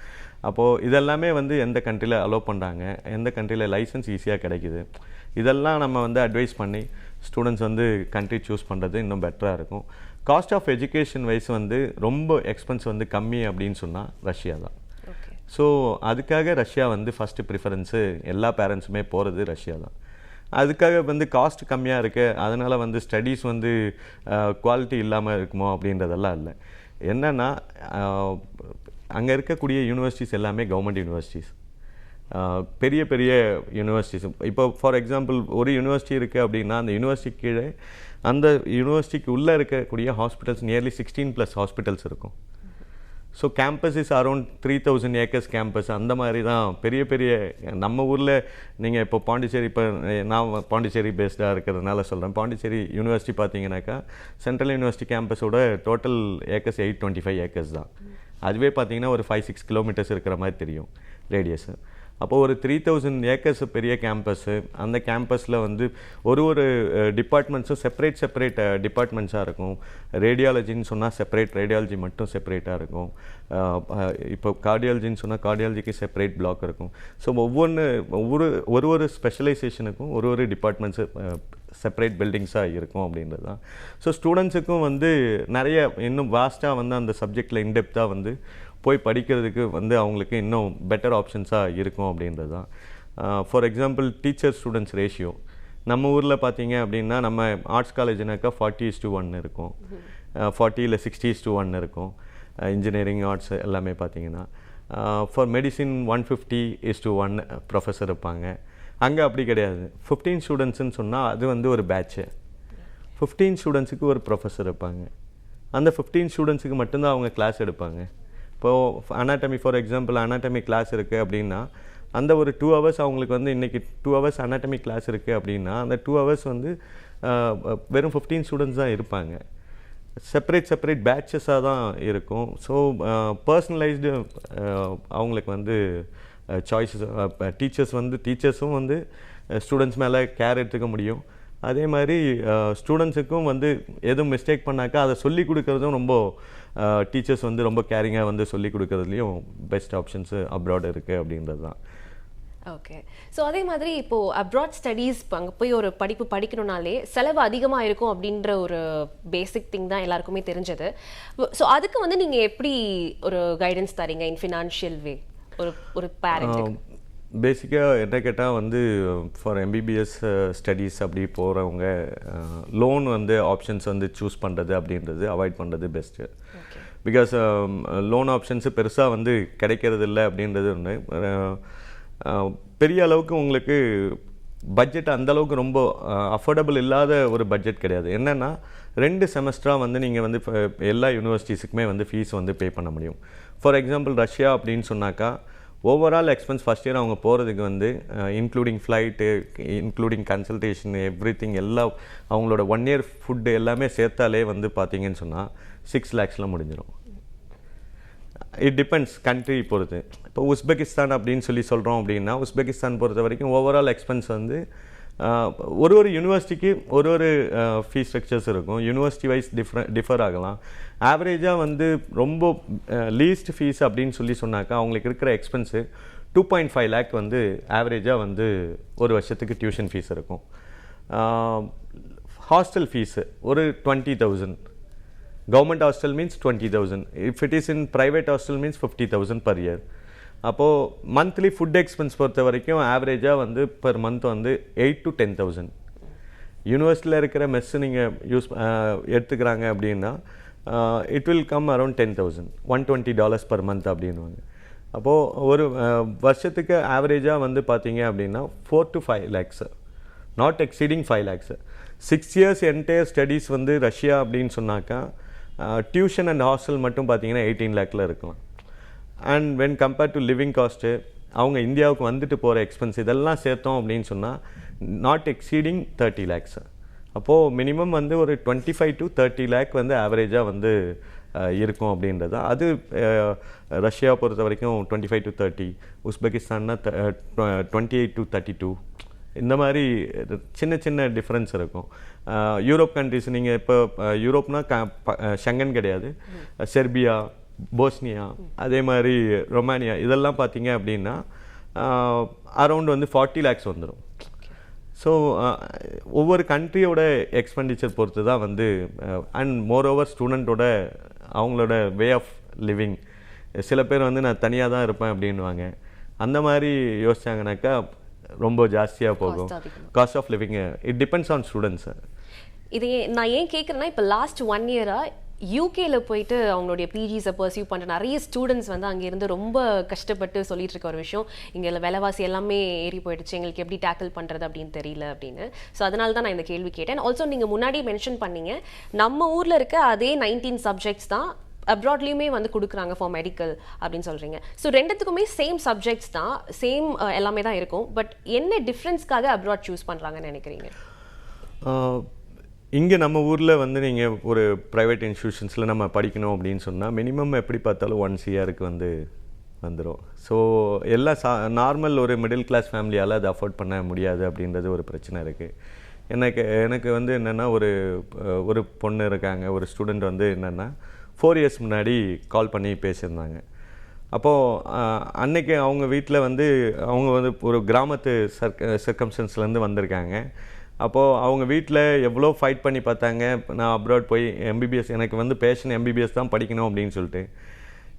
அப்போது இதெல்லாமே வந்து எந்த கண்ட்ரியில் அலோவ் பண்ணுறாங்க, எந்த கண்ட்ரியில் லைசன்ஸ் ஈஸியாக கிடைக்குது, இதெல்லாம் நம்ம வந்து அட்வைஸ் பண்ணி ஸ்டூடெண்ட்ஸ் வந்து கண்ட்ரி சூஸ் பண்ணுறது இன்னும் பெட்டராக இருக்கும். காஸ்ட் ஆஃப் எஜுகேஷன் வைஸ் வந்து ரொம்ப எக்ஸ்பென்ஸ் வந்து கம்மி அப்படின்னு சொன்னால் ரஷ்யா தான். ஸோ அதுக்காக ரஷ்யா வந்து ஃபஸ்ட்டு ப்ரிஃபரன்ஸு எல்லா பேரண்ட்ஸுமே போகிறது ரஷ்யா தான். அதுக்காக வந்து காஸ்ட் கம்மியாக இருக்குது, அதனால் வந்து ஸ்டடீஸ் வந்து குவாலிட்டி இல்லாமல் இருக்குமோ அப்படின்றதெல்லாம் இல்லை. என்னென்னா அங்கே இருக்கக்கூடிய யூனிவர்சிட்டிஸ் எல்லாமே கவர்மெண்ட் யூனிவர்சிட்டிஸ், பெரிய பெரிய யூனிவர்சிட்டிஸ். இப்போ ஃபார் எக்ஸாம்பிள் ஒரு யூனிவர்சிட்டி இருக்குது அப்படின்னா அந்த யூனிவர்சிட்டி கீழே அந்த யூனிவர்சிட்டிக்கு உள்ளே இருக்கக்கூடிய ஹாஸ்பிட்டல்ஸ் நியர்லி 16+ ஹாஸ்பிட்டல்ஸ் இருக்கும். So campus is around 3000 acres campus. அந்த மாதிரி தான் பெரிய பெரிய நம்ம ஊரில் நீங்கள் இப்போ பாண்டிச்சேரி, இப்போ நான் பாண்டிச்சேரி பேஸ்டாக இருக்கிறதுனால சொல்கிறேன். பாண்டிச்சேரி யூனிவர்சிட்டி பார்த்தீங்கன்னாக்கா சென்ட்ரல் யூனிவர்சிட்டி கேம்பஸோட டோட்டல் ஏக்கர்ஸ் 825 ஏக்கர்ஸ் தான். அதுவே பார்த்தீங்கன்னா ஒரு 5-6 கிலோமீட்டர்ஸ் இருக்கிற மாதிரி தெரியும் ரேடியஸு. அப்போது ஒரு 3000 ஏக்கர்ஸ் பெரிய கேம்பஸ்ஸு. அந்த கேம்பஸில் வந்து ஒரு டிபார்ட்மெண்ட்ஸும் செப்பரேட் டிபார்ட்மெண்ட்ஸாக இருக்கும். ரேடியாலஜின்னு சொன்னால் செப்பரேட் ரேடியாலஜி மட்டும் செப்பரேட்டாக இருக்கும். இப்போ கார்டியாலஜின்னு சொன்னால் கார்டியாலஜிக்கு செப்பரேட் பிளாக் இருக்கும். ஸோ ஒவ்வொரு ஸ்பெஷலைசேஷனுக்கும் ஒரு டிபார்ட்மெண்ட்ஸு செப்பரேட் பில்டிங்ஸாக இருக்கும் அப்படின்றது தான். ஸோ ஸ்டூடெண்ட்ஸுக்கும் வந்து நிறைய இன்னும் வாஸ்ட்டாக வந்து அந்த சப்ஜெக்டில் இன்டெப்த்தாக வந்து போய் படிக்கிறதுக்கு வந்து அவங்களுக்கு இன்னும் பெட்டர் ஆப்ஷன்ஸாக இருக்கும் அப்படின்றது தான். For example teacher students ratio நம்ம ஊரில் பார்த்தீங்க அப்படின்னா நம்ம ஆர்ட்ஸ் காலேஜ்னாக்கா 40:1 இருக்கும், 40 இல்லை 60:1 இருக்கும். இன்ஜினியரிங் ஆர்ட்ஸ் எல்லாமே பார்த்தீங்கன்னா ஃபார் மெடிசின் 150:1 ப்ரொஃபஸர் இருப்பாங்க. அங்கே அப்படி கிடையாது. 15 ஸ்டூடெண்ட்ஸுன்னு சொன்னால் அது வந்து ஒரு பேட்ச்சு. 15 ஸ்டூடெண்ட்ஸுக்கு ஒரு ப்ரொஃபஸர் இருப்பாங்க. அந்த 15 ஸ்டூடெண்ட்ஸுக்கு மட்டும்தான் அவங்க கிளாஸ் எடுப்பாங்க. இப்போது anatomy for example anatomy class இருக்குது அப்படின்னா அந்த ஒரு 2 hours அவங்களுக்கு வந்து இன்றைக்கி 2 hours அனாட்டமி கிளாஸ் இருக்குது அப்படின்னா அந்த 2 hours வந்து வெறும் 15 ஸ்டூடெண்ட்ஸ் தான் இருப்பாங்க. செப்பரேட் பேட்சஸாக தான் இருக்கும். ஸோ பர்சனலைஸ்டு அவங்களுக்கு வந்து சாய்ஸஸ் டீச்சர்ஸும் வந்து ஸ்டூடெண்ட்ஸ் மேலே கேர் எடுத்துக்க முடியும். அதே மாதிரி ஸ்டூடெண்ட்ஸுக்கும் வந்து எதுவும் மிஸ்டேக் பண்ணாக்கா அதை சொல்லி கொடுக்குறதும் ரொம்ப டீச்சர்ஸ் வந்து ரொம்ப கேரிங்காக வந்து சொல்லி கொடுக்குறதுலையும் பெஸ்ட் ஆப்ஷன்ஸு அப்ராட் இருக்குது அப்படின்றது தான். ஓகே. ஸோ அதே மாதிரி இப்போது அப்ராட் ஸ்டடீஸ் அங்கே போய் ஒரு படிப்பு படிக்கணும்னாலே செலவு அதிகமாக இருக்கும் அப்படின்ற ஒரு பேசிக் திங் தான் எல்லாருக்குமே தெரிஞ்சது. ஸோ அதுக்கு வந்து நீங்கள் எப்படி ஒரு கைடன்ஸ் தரீங்க இன் ஃபினான்ஷியல் வே ஒரு பேரண்ட்? பேசிக்காக என்ன கேட்டால் வந்து ஃபார் எம்பிபிஎஸ் ஸ்டடீஸ் அப்படி போகிறவங்க லோன் வந்து ஆப்ஷன்ஸ் வந்து சூஸ் பண்ணுறது அப்படின்றது அவாய்ட் பண்ணுறது பெஸ்ட்டு. பிகாஸ் லோன் ஆப்ஷன்ஸு பெருசாக வந்து கிடைக்கிறது இல்லை அப்படின்றது ஒன்று. பெரிய அளவுக்கு உங்களுக்கு பட்ஜெட் அந்தளவுக்கு ரொம்ப அஃபோர்டபுள் இல்லாத ஒரு பட்ஜெட் கிடையாது. என்னென்னா 2 செமஸ்டராக வந்து நீங்கள் வந்து எல்லா யூனிவர்சிட்டிஸுக்குமே வந்து ஃபீஸ் வந்து பே பண்ண முடியும். ஃபார் எக்ஸாம்பிள் ரஷ்யா அப்படின்னு சொன்னாக்கா ஓவரால் எக்ஸ்பென்ஸ் ஃபஸ்ட் இயர் அவங்க போகிறதுக்கு வந்து including flight, including consultation, everything எல்லாம் அவங்களோட 1 இயர் ஃபுட்டு எல்லாமே சேர்த்தாலே வந்து பார்த்தீங்கன்னு சொன்னால் 6 lakhsல முடிஞ்சிடும். இட் டிபெண்ட்ஸ் கண்ட்ரி பொறுத்து. இப்போ உஸ்பெகிஸ்தான் அப்படின்னு சொல்கிறோம் அப்படின்னா உஸ்பெகிஸ்தான் பொறுத்த வரைக்கும் ஓவரால் எக்ஸ்பென்ஸ் வந்து ஒரு யூனிவர்சிட்டிக்கு ஒரு ஃபீஸ் ஸ்ட்ரக்சர்ஸ் இருக்கும். யூனிவர்சிட்டி வைஸ் டிஃபர் ஆகலாம். ஆவரேஜாக வந்து ரொம்ப லீஸ்ட் ஃபீஸ் அப்படின்னு சொன்னாக்கா அவங்களுக்கு இருக்கிற எக்ஸ்பென்ஸு 2.5 lakh வந்து ஆவரேஜாக வந்து ஒரு வருஷத்துக்கு டியூஷன் ஃபீஸ் இருக்கும். ஹாஸ்டல் ஃபீஸு ஒரு 20,000. Government hostel means 20,000. If it is in private hostel means 50,000 per year. அப்போது மந்த்லி ஃபுட் எக்ஸ்பென்ஸ் பொறுத்த வரைக்கும் ஆவரேஜாக வந்து பெர் மந்த் வந்து 8,000 to 10,000. யூனிவர்சிட்டியில் இருக்கிற மெஸ்ஸு நீங்கள் எடுத்துக்கிறாங்க அப்படின்னா it will come around 10,000, $120 per month அப்படின்வாங்க. அப்போது ஒரு வருஷத்துக்கு ஆவரேஜாக வந்து பார்த்தீங்க அப்படின்னா 4 to 5 lakhs, not exceeding 5 lakhs. 6 years entire studies வந்து ரஷ்யா அப்படின்னு சொன்னாக்கா டியூஷன் அண்ட் ஹாஸ்டல் மட்டும் பார்த்தீங்கன்னா 18 lakhல இருக்கலாம். And when compared to living cost அவங்க இந்தியாவுக்கு வந்துட்டு போகிற எக்ஸ்பென்ஸ் இதெல்லாம் சேர்த்தோம் அப்படின்னு சொன்னால் நாட் எக்ஸீடிங் 30 lakhs. அப்போது மினிமம் வந்து ஒரு 25 to 30 lakh வந்து ஆவரேஜாக வந்து இருக்கும் அப்படின்றது. அது ரஷ்யா பொறுத்த வரைக்கும் 25 to 30, உஸ்பெகிஸ்தான்னா 28 to 32. இந்த மாதிரி சின்ன டிஃப்ரென்ஸ் இருக்கும். யூரோப் கண்ட்ரிஸ் நீங்கள் இப்போ யூரோப்னா ஷெங்கன் கிடையாது, செர்பியா, போஸ்னியா, அதே மாதிரி ரொமானியா இதெல்லாம் பார்த்தீங்க அப்படின்னா அரௌண்ட் வந்து 40 lakhs வந்துடும். ஸோ ஒவ்வொரு கண்ட்ரியோட எக்ஸ்பெண்டிச்சர் பொறுத்து தான் வந்து அண்ட் மோரோவர் ஸ்டூடெண்ட்டோட அவங்களோட வே ஆஃப் லிவிங். சில பேர் வந்து நான் தனியாக தான் இருப்பேன் அப்படின்வாங்க. அந்த மாதிரி யோசிச்சாங்கனாக்கா ரொம்ப ஜாஸ்தியாக போகும் cost of living. It depends on students. இது நான் ஏன் கேட்குறேன்னா இப்போ லாஸ்ட் 1 year யூகேல போயிட்டு அவங்களுடைய பிஜிஸை பர்சியூ பண்ணுற நிறைய ஸ்டூடெண்ட்ஸ் வந்து அங்கேருந்து ரொம்ப கஷ்டப்பட்டு சொல்லிட்டு இருக்க ஒரு விஷயம், இங்கே விலைவாசி எல்லாமே ஏறி போயிடுச்சு, எங்களுக்கு எப்படி டேக்கிள் பண்ணுறது அப்படின்னு தெரியல அப்படின்னு. ஸோ அதனால தான் நான் இந்த கேள்வி கேட்டேன். ஆல்சோ நீங்கள் முன்னாடி மென்ஷன் பண்ணீங்க நம்ம ஊரில் இருக்க அதே 19 subjects தான் அப்ராட்லேயுமே வந்து கொடுக்குறாங்க ஃபார் மெடிக்கல் அப்படின்னு சொல்கிறீங்க. ஸோ ரெண்டுத்துக்குமே சேம் சப்ஜெக்ட்ஸ் தான், சேம் எல்லாமே தான் இருக்கும். பட் என்ன டிஃப்ரென்ஸ்க்காக அப்ராட் சூஸ் பண்ணுறாங்கன்னு நினைக்கிறீங்க? இங்கே நம்ம ஊரில் வந்து நீங்கள் ஒரு ப்ரைவேட் இன்ஸ்டியூஷன்ஸில் நம்ம படிக்கணும் அப்படின்னு சொன்னால் மினிமம் எப்படி பார்த்தாலும் 1 CRக்கு வந்து வந்துடும். ஸோ எல்லாம் நார்மல் ஒரு மிடில் கிளாஸ் ஃபேமிலியால் அதை அஃபோர்ட் பண்ண முடியாது அப்படின்றது ஒரு பிரச்சனை இருக்குது. எனக்கு வந்து என்னென்னா ஒரு பொண்ணு இருக்காங்க, ஒரு ஸ்டூடெண்ட் வந்து என்னென்னா 4 years முன்னாடி கால் பண்ணி பேசியிருந்தாங்க. அப்போது அன்னைக்கு அவங்க வீட்டில் வந்து அவங்க வந்து ஒரு கிராமத்து சர்க்கம்ஸ்டன்ஸ்லேருந்து வந்திருக்காங்க. அப்போது அவங்க வீட்டில் எவ்வளோ ஃபைட் பண்ணி பார்த்தாங்க, நான் அப்ராட் போய் எம்பிபிஎஸ் எனக்கு வந்து பேஷன் எம்பிபிஎஸ் தான் படிக்கணும் அப்படின்னு சொல்லிட்டு.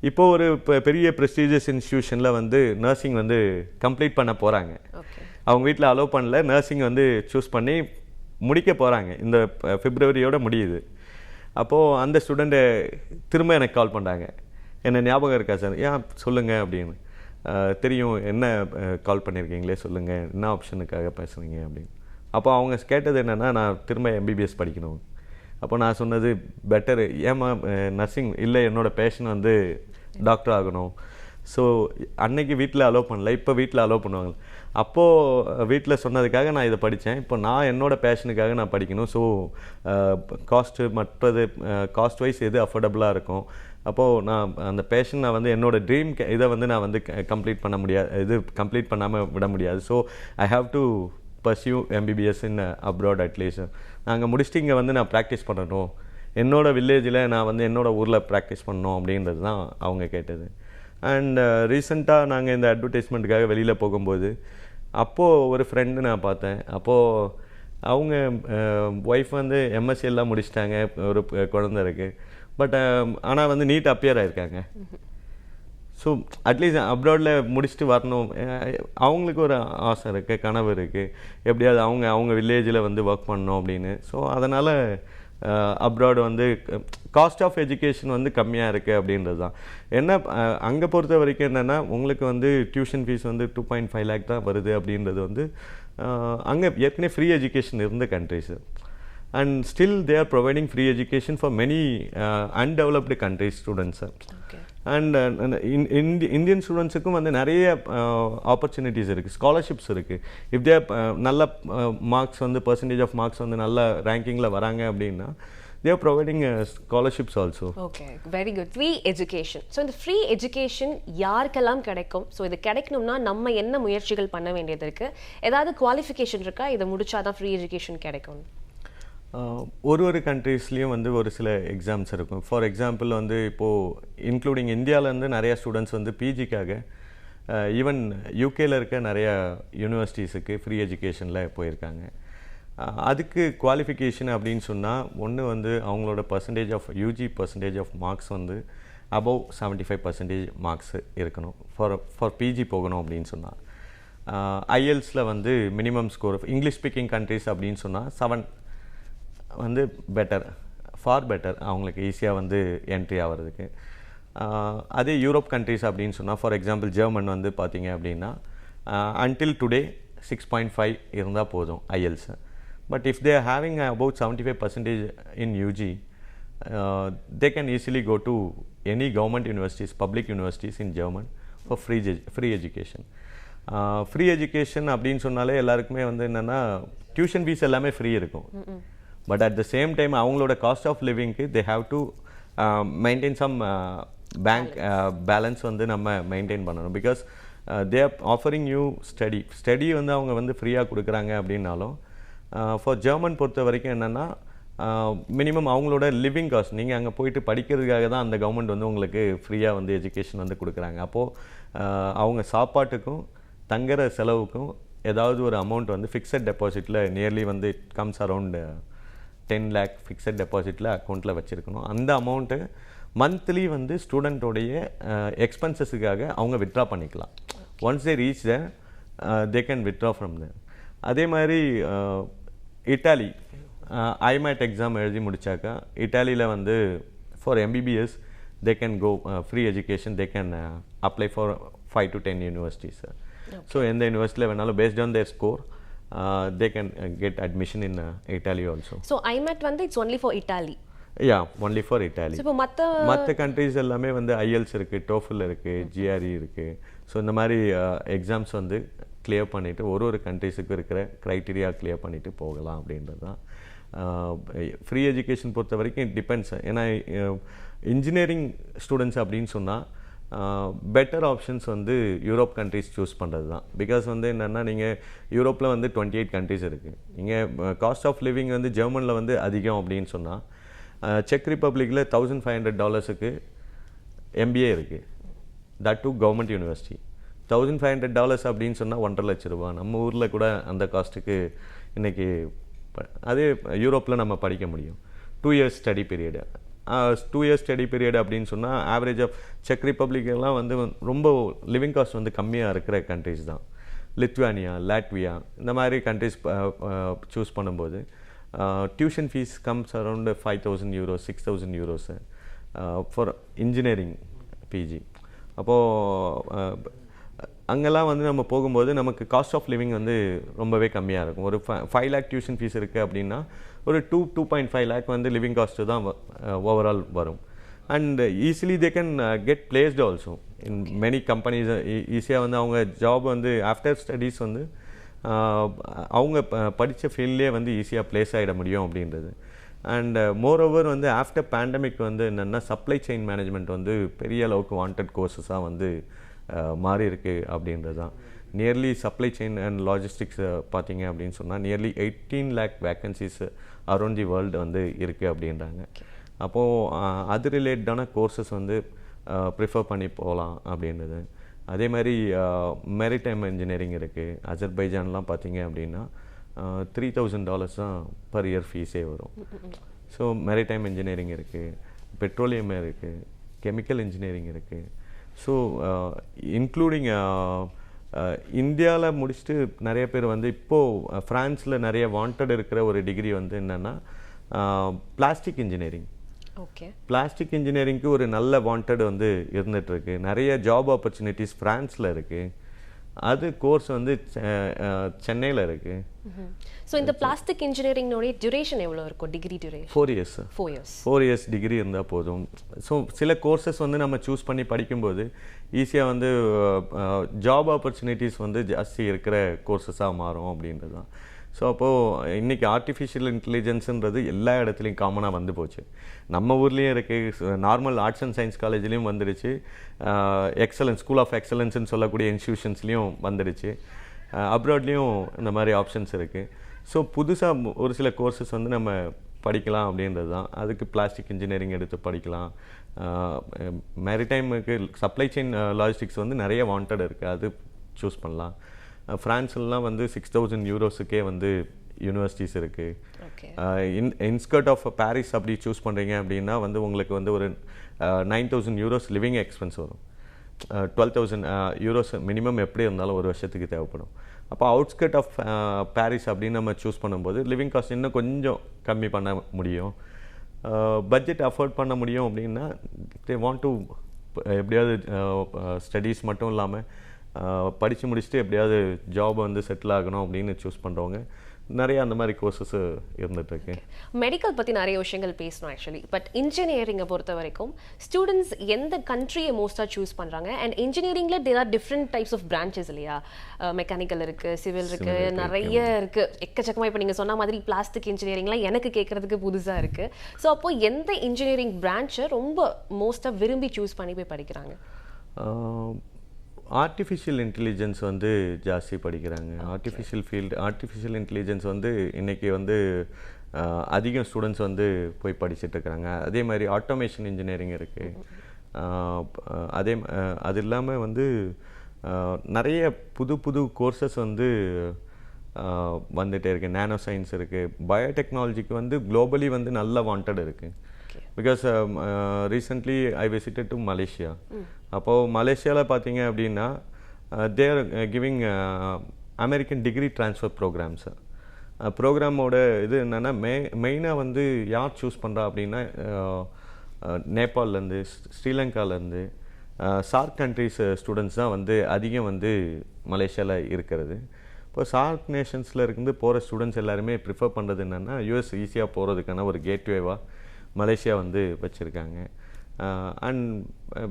இப்போது ஒரு பெரிய ப்ரெஸ்டீஜியஸ் இன்ஸ்டியூஷனில் வந்து நர்சிங் வந்து கம்ப்ளீட் பண்ண போகிறாங்க. அவங்க வீட்டில் அலோவ் பண்ணல, நர்சிங் வந்து சூஸ் பண்ணி முடிக்க போகிறாங்க. இந்த Februaryயோட முடியுது. அப்போது அந்த ஸ்டூடெண்ட்டை திரும்ப எனக்கு கால் பண்ணுறாங்க. என்ன ஞாபகம் இருக்கா சார்? ஏன் சொல்லுங்கள் அப்படின்னு. தெரியும், என்ன கால் பண்ணியிருக்கீங்களே சொல்லுங்கள், என்ன ஆப்ஷனுக்காக பேசுகிறீங்க அப்படின்னு. அப்போ அவங்க கேட்டது என்னென்னா நான் திரும்ப எம்பிபிஎஸ் படிக்கணும். அப்போ நான் சொன்னது பெட்டர், ஏமா நர்சிங் இல்லை, என்னோடய பேஷன் வந்து டாக்டர் ஆகணும். ஸோ அன்னைக்கு வீட்டில் அலோவ் பண்ணல, இப்போ வீட்டில் அலோவ் பண்ணுவாங்க. அப்போது வீட்டில் சொன்னதுக்காக நான் இதை படித்தேன். இப்போ நான் என்னோடய பேஷனுக்காக நான் படிக்கணும். ஸோ காஸ்ட்டு மற்றது காஸ்ட் வைஸ் எது அஃபோர்டபுளாக இருக்கும், அப்போது நான் அந்த பேஷன் நான் வந்து என்னோடய ட்ரீம் இதை வந்து நான் வந்து கம்ப்ளீட் பண்ண முடியாது, இது கம்ப்ளீட் பண்ணாமல் விட முடியாது. So I have to pursue MBBS in abroad at least. நாங்கள் முடிச்சுட்டு இங்கே வந்து நான் ப்ராக்டிஸ் பண்ணணும், என்னோடய வில்லேஜில் நான் வந்து என்னோடய ஊரில் ப்ராக்டிஸ் பண்ணணும் அப்படின்றது தான் அவங்க கேட்டது. அண்ட் ரீசெண்டாக நாங்கள் இந்த அட்வர்டைஸ்மெண்ட்டுக்காக வெளியில் போகும்போது அப்போது ஒரு ஃப்ரெண்டு நான் பார்த்தேன். அப்போது அவங்க ஒய்ஃப் வந்து எம்எஸ்சி எல்லாம் முடிச்சிட்டாங்க, ஒரு குழந்தை இருக்குது. பட் ஆனால் வந்து நீட் அப்பியர் ஆகிருக்காங்க. ஸோ அட்லீஸ்ட் அப்ராடில் முடிச்சுட்டு வரணும், அவங்களுக்கு ஒரு ஆசை இருக்குது, கனவு இருக்குது, எப்படியாவது அவங்க வில்லேஜில் வந்து ஒர்க் பண்ணணும் அப்படின்னு. ஸோ அதனால் அப்ராடு வந்து காஸ்ட் ஆஃப் எஜுகேஷன் வந்து கம்மியாக இருக்குது அப்படின்றது தான். என்ன அங்கே பொறுத்த வரைக்கும் என்னென்னா உங்களுக்கு வந்து டியூஷன் ஃபீஸ் வந்து 2.5 lakh தான் வருது அப்படின்றது வந்து அங்கே ஏற்கனவே ஃப்ரீ எஜுகேஷன் இருந்த countries. And still they are providing free education for many undeveloped countries students. And Indian ஸ்டூடெண்ட்ஸுக்கும் வந்து நிறைய ஆப்பர்ச்சுனிட்டிஸ் இருக்குது, ஸ்காலர்ஷிப்ஸ் இருக்குது. இஃப் தே நல்ல மார்க்ஸ் வந்து பர்சன்டேஜ் ஆஃப் மார்க்ஸ் வந்து நல்ல ரேங்கிங்கில் வராங்க அப்படின்னா they are providing scholarships also. Okay, very good. Free education. So இந்த free education யாருக்கெல்லாம் கிடைக்கும்? ஸோ இது கிடைக்கணும்னா நம்ம என்ன முயற்சிகள் பண்ண வேண்டியது இருக்குது? ஏதாவது குவாலிஃபிகேஷன் இருக்கா இதை முடிச்சாதான் ஃப்ரீ எஜுகேஷன் கிடைக்கும்? ஒரு கண்ட்ரீஸ்லேயும் வந்து ஒரு சில எக்ஸாம்ஸ் இருக்கும். ஃபார் எக்ஸாம்பிள் வந்து இப்போது இன்க்ளூடிங் இந்தியாவிலேருந்து நிறையா ஸ்டூடெண்ட்ஸ் வந்து பிஜிக்காக ஈவன் யூகேயில் இருக்க நிறையா யூனிவர்சிட்டிஸுக்கு ஃப்ரீ எஜுகேஷனில் போயிருக்காங்க. அதுக்கு குவாலிஃபிகேஷன் அப்படின்னு சொன்னால் ஒன்று வந்து அவங்களோட percentage of UG percentage of marks வந்து அபவ் 75% மார்க்ஸ் இருக்கணும் ஃபார் பிஜி போகணும் அப்படின்னு சொன்னால். ஐஎல்ஸில் வந்து minimum score English speaking countries அப்படின்னு சொன்னால் 7 வந்து ஃபார் பெட்டர் அவங்களுக்கு ஈஸியாக வந்து என்ட்ரி ஆகிறதுக்கு. அதே யூரோப் கண்ட்ரிஸ் அப்படின்னு சொன்னால் ஃபார் எக்ஸாம்பிள் ஜெர்மன் வந்து பார்த்தீங்க அப்படின்னா அன்டில் டுடே 6.5 இருந்தால் போதும் ஐஎல்ஸு. But if they are having about 75% in UG, they can easily go to any government universities, public universities in German for free education. Free education அப்படின்னு சொன்னாலே எல்லாருக்குமே வந்து என்னென்னா டியூஷன் ஃபீஸ் எல்லாமே ஃப்ரீ இருக்கும். But at the same time அவங்களோட cost of லிவிங்க்கு they have to maintain some bank balance வந்து நம்ம மெயின்டைன் பண்ணணும். Because they are offering you study வந்து அவங்க வந்து ஃப்ரீயாக கொடுக்குறாங்க அப்படின்னாலும் ஃபார் ஜெர்மன் பொறுத்த வரைக்கும் என்னென்னா மினிமம் அவங்களோட லிவிங் காஸ்ட் நீங்கள் அங்கே போயிட்டு படிக்கிறதுக்காக தான் அந்த கவர்மெண்ட் வந்து உங்களுக்கு ஃப்ரீயாக வந்து எஜுகேஷன் வந்து கொடுக்குறாங்க. அப்போது அவங்க சாப்பாட்டுக்கும் தங்குற செலவுக்கும் ஏதாவது ஒரு அமௌண்ட் வந்து ஃபிக்ஸட் டெபாசிட்டில் நியர்லி வந்து it comes around 10 lakh fixed டெபாசிட்டில் அக்கௌண்ட்டில் வச்சுருக்கணும். அந்த அமௌண்ட்டு மந்த்லி வந்து ஸ்டூடெண்ட்டோடைய எக்ஸ்பென்சஸுக்காக அவங்க வித்ட்ரா பண்ணிக்கலாம். Once they reach they can withdraw from there. அதே மாதிரி இட்டாலி ஐமேட் எக்ஸாம் எழுதி முடித்தாக்கா இட்டாலியில் வந்து for MBBS they can go free education, they can apply for 5 to 10 universities. So எந்த யூனிவர்சிட்டியில் வேணாலும் based on their score they can get admission in Italy also. So IMAT வந்து it's only for Italy. Yeah, only for Italy. So மற்ற countries எல்லாமே வந்து IELTS இருக்கு, TOEFL இருக்கு, GRE இருக்கு. ஸோ இந்த மாதிரி எக்ஸாம்ஸ் வந்து கிளியர் பண்ணிவிட்டு ஒரு கண்ட்ரீஸுக்கு இருக்கிற க்ரைட்டீரியா கிளியர் பண்ணிவிட்டு போகலாம் அப்படின்றது தான். ஃப்ரீ எஜுகேஷன் பொறுத்த வரைக்கும் இட் டிபெண்ட்ஸ். ஏன்னா இன்ஜினியரிங் ஸ்டூடெண்ட்ஸ் அப்படின்னு சொன்னால் பெட்டர் ஆப்ஷன்ஸ் வந்து யூரோப் கண்ட்ரிஸ் சூஸ் பண்ணுறது தான். பிகாஸ் வந்து என்னென்னா நீங்கள் யூரோப்பில் வந்து 28 கண்ட்ரிஸ் இருக்குது. நீங்கள் காஸ்ட் ஆஃப் லிவிங் வந்து ஜெர்மனில் வந்து அதிகம் அப்படின்னு சொன்னால் செக் ரிப்பப்ளிக்கில் $1,500 MBA இருக்குது. That to government university. $1,500 அப்படின்னு சொன்னால் 1.5 லட்ச ரூபா. நம்ம ஊரில் கூட அந்த காஸ்ட்டுக்கு இன்றைக்கி அதே யூரோப்பில் நம்ம படிக்க முடியும். 2 years study period. 2 years study period அப்படின்னு சொன்னால் ஆவரேஜ் ஆஃப் செக் ரிப்பப்ளிக்கெல்லாம் வந்து ரொம்ப லிவிங் காஸ்ட் வந்து கம்மியாக இருக்கிற கண்ட்ரிஸ் தான். லித்வானியா, லாட்வியா இந்த மாதிரி கண்ட்ரிஸ் சூஸ் பண்ணும்போது tuition fees comes around €5,000, €6,000 for engineering PG. அப்போது அங்கெல்லாம் வந்து நம்ம போகும்போது நமக்கு காஸ்ட் ஆஃப் லிவிங் வந்து ரொம்பவே கம்மியாக இருக்கும். ஒரு 5 lakh டியூஷன் ஃபீஸ் இருக்குது அப்படின்னா ஒரு 2.5 lakh வந்து லிவிங் காஸ்ட்டு தான் ஓவரால் வரும். And easily they can get placed also in many companies. ஈஸியாக வந்து அவங்க ஜாப் வந்து ஆஃப்டர் ஸ்டடீஸ் வந்து அவங்க படித்த ஃபீல்ட்லேயே வந்து ஈஸியாக ப்ளேஸ் ஆகிட முடியும் அப்படின்றது. அண்ட் மோரோவர் வந்து ஆஃப்டர் பேண்டமிக் வந்து என்னென்னா சப்ளை செயின் மேனேஜ்மெண்ட் வந்து பெரிய அளவுக்கு வாண்டட் கோர்சஸாக வந்து மாறி இருக்கு அப்படின்றது தான். Nearly supply chain and logistics பார்த்தீங்க அப்படின்னு சொன்னால் nearly 18 lakh vacancies around the world வந்து இருக்குது அப்படின்றாங்க. அப்போது அது ரிலேட்டடான கோர்சஸ் வந்து ப்ரிஃபர் பண்ணி போகலாம் அப்படின்றது. அதே மாதிரி மேரிடைம் இன்ஜினியரிங் இருக்குது. அஜர்பைஜான்லாம் பார்த்தீங்க அப்படின்னா $3,000 தான் பர் இயர் ஃபீஸே வரும். ஸோ மேரிடைம் இன்ஜினியரிங் இருக்குது, பெட்ரோலியம் இருக்குது, கெமிக்கல் இன்ஜினியரிங் இருக்குது. ஸோ இன்க்ளூடிங் இந்தியாவில் முடிச்சுட்டு நிறைய பேர் வந்து இப்போது ஃப்ரான்ஸில் நிறைய வாண்டட் இருக்கிற ஒரு டிகிரி வந்து என்னென்னா பிளாஸ்டிக் இன்ஜினியரிங். ஓகே, பிளாஸ்டிக் இன்ஜினியரிங்க்கு ஒரு நல்ல வாண்டட் வந்து இருந்துகிட்ருக்கு. நிறைய ஜாப் ஆப்பர்ச்சுனிட்டிஸ் ஃப்ரான்ஸில் இருக்குது. அது கோர்ஸ் வந்து சென்னையில் இருக்குது. ஸோ இந்த பிளாஸ்டிக் இன்ஜினியரிங்கோடைய டியூரேஷன் எவ்வளோ இருக்கும்? Degree duration 4 years. 4 years degree இருந்தால் போதும். ஸோ சில கோர்சஸ் வந்து நம்ம சூஸ் பண்ணி படிக்கும்போது ஈஸியாக வந்து ஜாப் ஆப்பர்ச்சுனிட்டிஸ் வந்து ஜாஸ்தி இருக்கிற கோர்சஸாக மாறும் அப்படின்றது தான். ஸோ அப்போது இன்றைக்கி ஆர்டிஃபிஷியல் இன்டெலிஜென்ஸுன்றது எல்லா இடத்துலையும் காமனாக வந்து போச்சு. நம்ம ஊர்லேயும் இருக்குது, நார்மல் ஆர்ட்ஸ் அண்ட் சயின்ஸ் காலேஜ்லேயும் வந்துடுச்சு, எக்ஸலன்ஸ் ஸ்கூல் ஆஃப் எக்ஸலன்ஸ்னு சொல்லக்கூடிய இன்ஸ்டியூஷன்ஸ்லேயும் வந்துடுச்சு, அப்ராட்லேயும் இந்த மாதிரி ஆப்ஷன்ஸ் இருக்குது. ஸோ புதுசாக ஒரு சில கோர்சஸ் வந்து நம்ம படிக்கலாம் அப்படின்றது தான். அதுக்கு பிளாஸ்டிக் இன்ஜினியரிங் எடுத்து படிக்கலாம். மேரிடைமுக்கு சப்ளை செயின் லாஜிஸ்டிக்ஸ் வந்து நிறைய வாண்டட் இருக்குது, அது சூஸ் பண்ணலாம். ஃப்ரான்ஸ்லாம் வந்து 6,000 யூரோஸுக்கே வந்து யூனிவர்சிட்டிஸ் இருக்குது. இன்ஸ்கர்ட் ஆஃப் பாரிஸ் அப்படி சூஸ் பண்ணுறீங்க அப்படின்னா வந்து உங்களுக்கு வந்து ஒரு 9,000 யூரோஸ் லிவிங் எக்ஸ்பென்ஸ் வரும். 12,000 யூரோஸ் மினிமம் எப்படி இருந்தாலும் ஒரு வருஷத்துக்கு தேவைப்படும். அப்போ அவுட்ஸ்கர்ட் ஆஃப் பாரிஸ் அப்படின்னு நம்ம சூஸ் பண்ணும்போது லிவிங் காஸ்ட் இன்னும் கொஞ்சம் கம்மி பண்ண முடியும், பட்ஜெட் அஃபோர்ட் பண்ண முடியும். அப்படின்னா தே வாண்ட் டு எப்படியாவது ஸ்டடீஸ் மட்டும் இல்லாமல் படித்து முடிச்சுட்டு எப்படியாவது ஜாப் வந்து செட்டில் ஆகணும் அப்படின்னு சூஸ் பண்ணுறவங்க நிறைய அந்த மாதிரி கோர்சஸ் இருந்துகிட்ருக்கு. மெடிக்கல் பற்றி நிறைய விஷயங்கள் பேசணும் ஆக்சுவலி. பட் இன்ஜினியரிங்கை பொறுத்த வரைக்கும் ஸ்டூடெண்ட்ஸ் எந்த கண்ட்ரியை மோஸ்ட்டாக சூஸ் பண்ணுறாங்க? அண்ட் இன்ஜினியரிங்கில் there are different types of branches இல்லையா? மெக்கானிக்கல் இருக்குது, சிவில் இருக்குது, நிறைய இருக்குது, எக்கச்சக்கமாக. இப்போ நீங்கள் சொன்ன மாதிரி பிளாஸ்டிக் இன்ஜினியரிங்லாம் எனக்கு கேட்குறதுக்கு புதுசாக இருக்குது. ஸோ அப்போது எந்த இன்ஜினியரிங் பிரான்ச்சை ரொம்ப மோஸ்ட்டாக விரும்பி சூஸ் பண்ணி போய் படிக்கிறாங்க? ஆர்டிஃபிஷியல் இன்டெலிஜென்ஸ் வந்து ஜாஸ்தி படிக்கிறாங்க. ஆர்டிஃபிஷியல் இன்டெலிஜென்ஸ் வந்து இன்றைக்கி வந்து அதிகம் ஸ்டூடெண்ட்ஸ் வந்து போய் படிச்சுட்டு இருக்கிறாங்க. அதே மாதிரி ஆட்டோமேஷன் இன்ஜினியரிங் இருக்குது. அது இல்லாமல் வந்து நிறைய புது கோர்சஸ் வந்து வந்துகிட்டே இருக்குது. நானோ சயின்ஸ் இருக்குது. பயோடெக்னாலஜிக்கு வந்து குளோபலி வந்து நல்ல வாண்டட் இருக்குது. Because recently I visited to Malaysia. அப்போது மலேசியாவில் பார்த்தீங்க அப்படின்னா they're giving American degree transfer programs. ப்ரோக்ராமோட இது என்னென்னா மெயினாக வந்து யார் சூஸ் பண்ணுறா அப்படின்னா நேபாள்லேருந்து, ஸ்ரீலங்காலேருந்து, சார்க் கண்ட்ரிஸ் ஸ்டூடெண்ட்ஸ் தான் வந்து அதிகம் வந்து மலேசியாவில் இருக்கிறது. இப்போ சார்க் நேஷன்ஸில் இருந்து போகிற ஸ்டூடெண்ட்ஸ் எல்லாருமே ப்ரிஃபர் பண்ணுறது என்னென்னா யூஎஸ் ஈஸியாக போகிறதுக்கான ஒரு கேட்வேவாக மலேசியா வந்து வச்சுருக்காங்க. And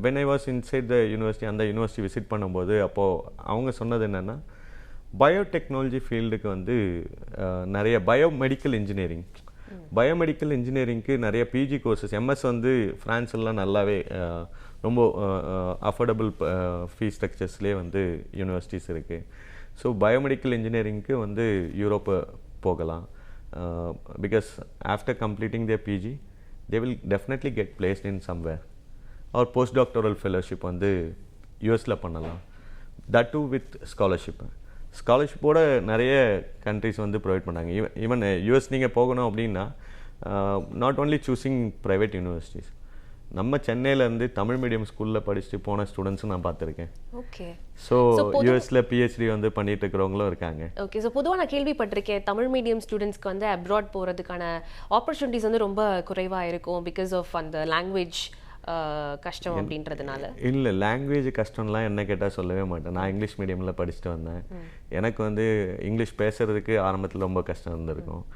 when I was inside the university, அந்த யூனிவர்சிட்டி விசிட் பண்ணும்போது அப்போது அவங்க சொன்னது என்னென்னா பயோடெக்னாலஜி ஃபீல்டுக்கு வந்து நிறைய பயோமெடிக்கல் இன்ஜினியரிங்க்கு நிறைய பிஜி கோர்சஸ், எம்எஸ் வந்து ஃப்ரான்ஸ்லாம் நல்லாவே ரொம்ப அஃபோர்டபுள் ஃபீஸ் ஸ்ட்ரக்சர்ஸ்லேயே வந்து யூனிவர்சிட்டிஸ் இருக்குது. ஸோ பயோமெடிக்கல் இன்ஜினியரிங்க்கு வந்து யூரோப்பு போகலாம். Because after completing their PG they will definitely get placed in somewhere, or postdoctoral fellowship வந்து யூஎஸில் பண்ணலாம். தட் டூ வித் ஸ்காலர்ஷிப்போட நிறைய கண்ட்ரிஸ் வந்து ப்ரொவைட் பண்ணாங்க. ஈவன் யூஎஸ் நீங்கள் போகணும் அப்படின்னா not only choosing private universities, நம்ம சென்னையிலேருந்து தமிழ் மீடியம் ஸ்கூலில் படிச்சுட்டு போன ஸ்டூடெண்ட்ஸும் நான் பார்த்துருக்கேன். ஓகே. ஸோ யூஎஸில் பிஹெச்டி வந்து பண்ணிட்டு இருக்கிறவங்களும் இருக்காங்க. ஓகே. ஸோ பொதுவாக நான் கேள்விப்பட்டிருக்கேன் தமிழ் மீடியம் ஸ்டூடெண்ட்ஸ்க்கு வந்து அப்ராட் போகிறதுக்கான ஆப்பர்ச்சுனிட்டிஸ் வந்து ரொம்ப குறைவாக இருக்கும் பிகாஸ் ஆஃப் அந்த லாங்குவேஜ் கஷ்டம் அப்படின்றதுனால. இல்லை, லாங்குவேஜ் கஷ்டம்லாம் என்ன கேட்டால் சொல்லவே மாட்டேன். நான் இங்கிலீஷ் மீடியமில் படிச்சுட்டு வந்தேன். எனக்கு வந்து இங்கிலீஷ் பேசுகிறதுக்கு ஆரம்பத்தில் ரொம்ப கஷ்டம் இருந்திருக்கும்.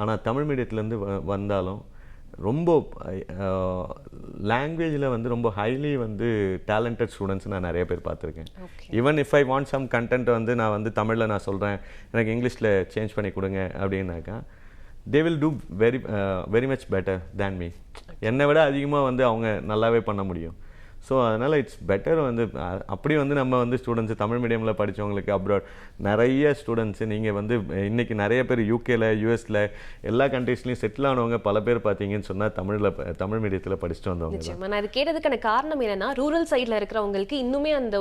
ஆனால் தமிழ் மீடியத்துலேருந்து வந்தாலும் ரொம்ப லாங்குவேஜில் வந்து ரொம்ப ஹைலி வந்து டேலண்டட் ஸ்டூடெண்ட்ஸ் நான் நிறைய பேர் பார்த்துருக்கேன். Even if I want some content வந்து நான் வந்து தமிழில் நான் சொல்கிறேன், எனக்கு இங்கிலீஷில் சேஞ்ச் பண்ணி கொடுங்க அப்படின்னாக்கா they will do very much better than me. என்னை விட அதிகமாக வந்து அவங்க நல்லாவே பண்ண முடியும். ஸோ அதனால் இட்ஸ் பெட்டர் வந்து அப்படி வந்து நம்ம வந்து ஸ்டூடெண்ட்ஸு தமிழ் மீடியமில் படித்தவங்களுக்கு அப்ராட் நிறைய ஸ்டூடெண்ட்ஸு நீங்கள் வந்து இன்றைக்கி நிறைய பேர் யூகேல யூஎஸில் எல்லா கண்ட்ரீஸ்லையும் செட்டில் ஆனவங்க பல பேர் பார்த்தீங்கன்னு சொன்னால் தமிழ் மீடியத்தில் படிச்சுட்டு வந்தவங்க. நிச்சயமா நான் இது கேட்டதுக்கான காரணம் என்னன்னா, ரூரல் சைடில் இருக்கிறவங்களுக்கு இன்னுமே அந்த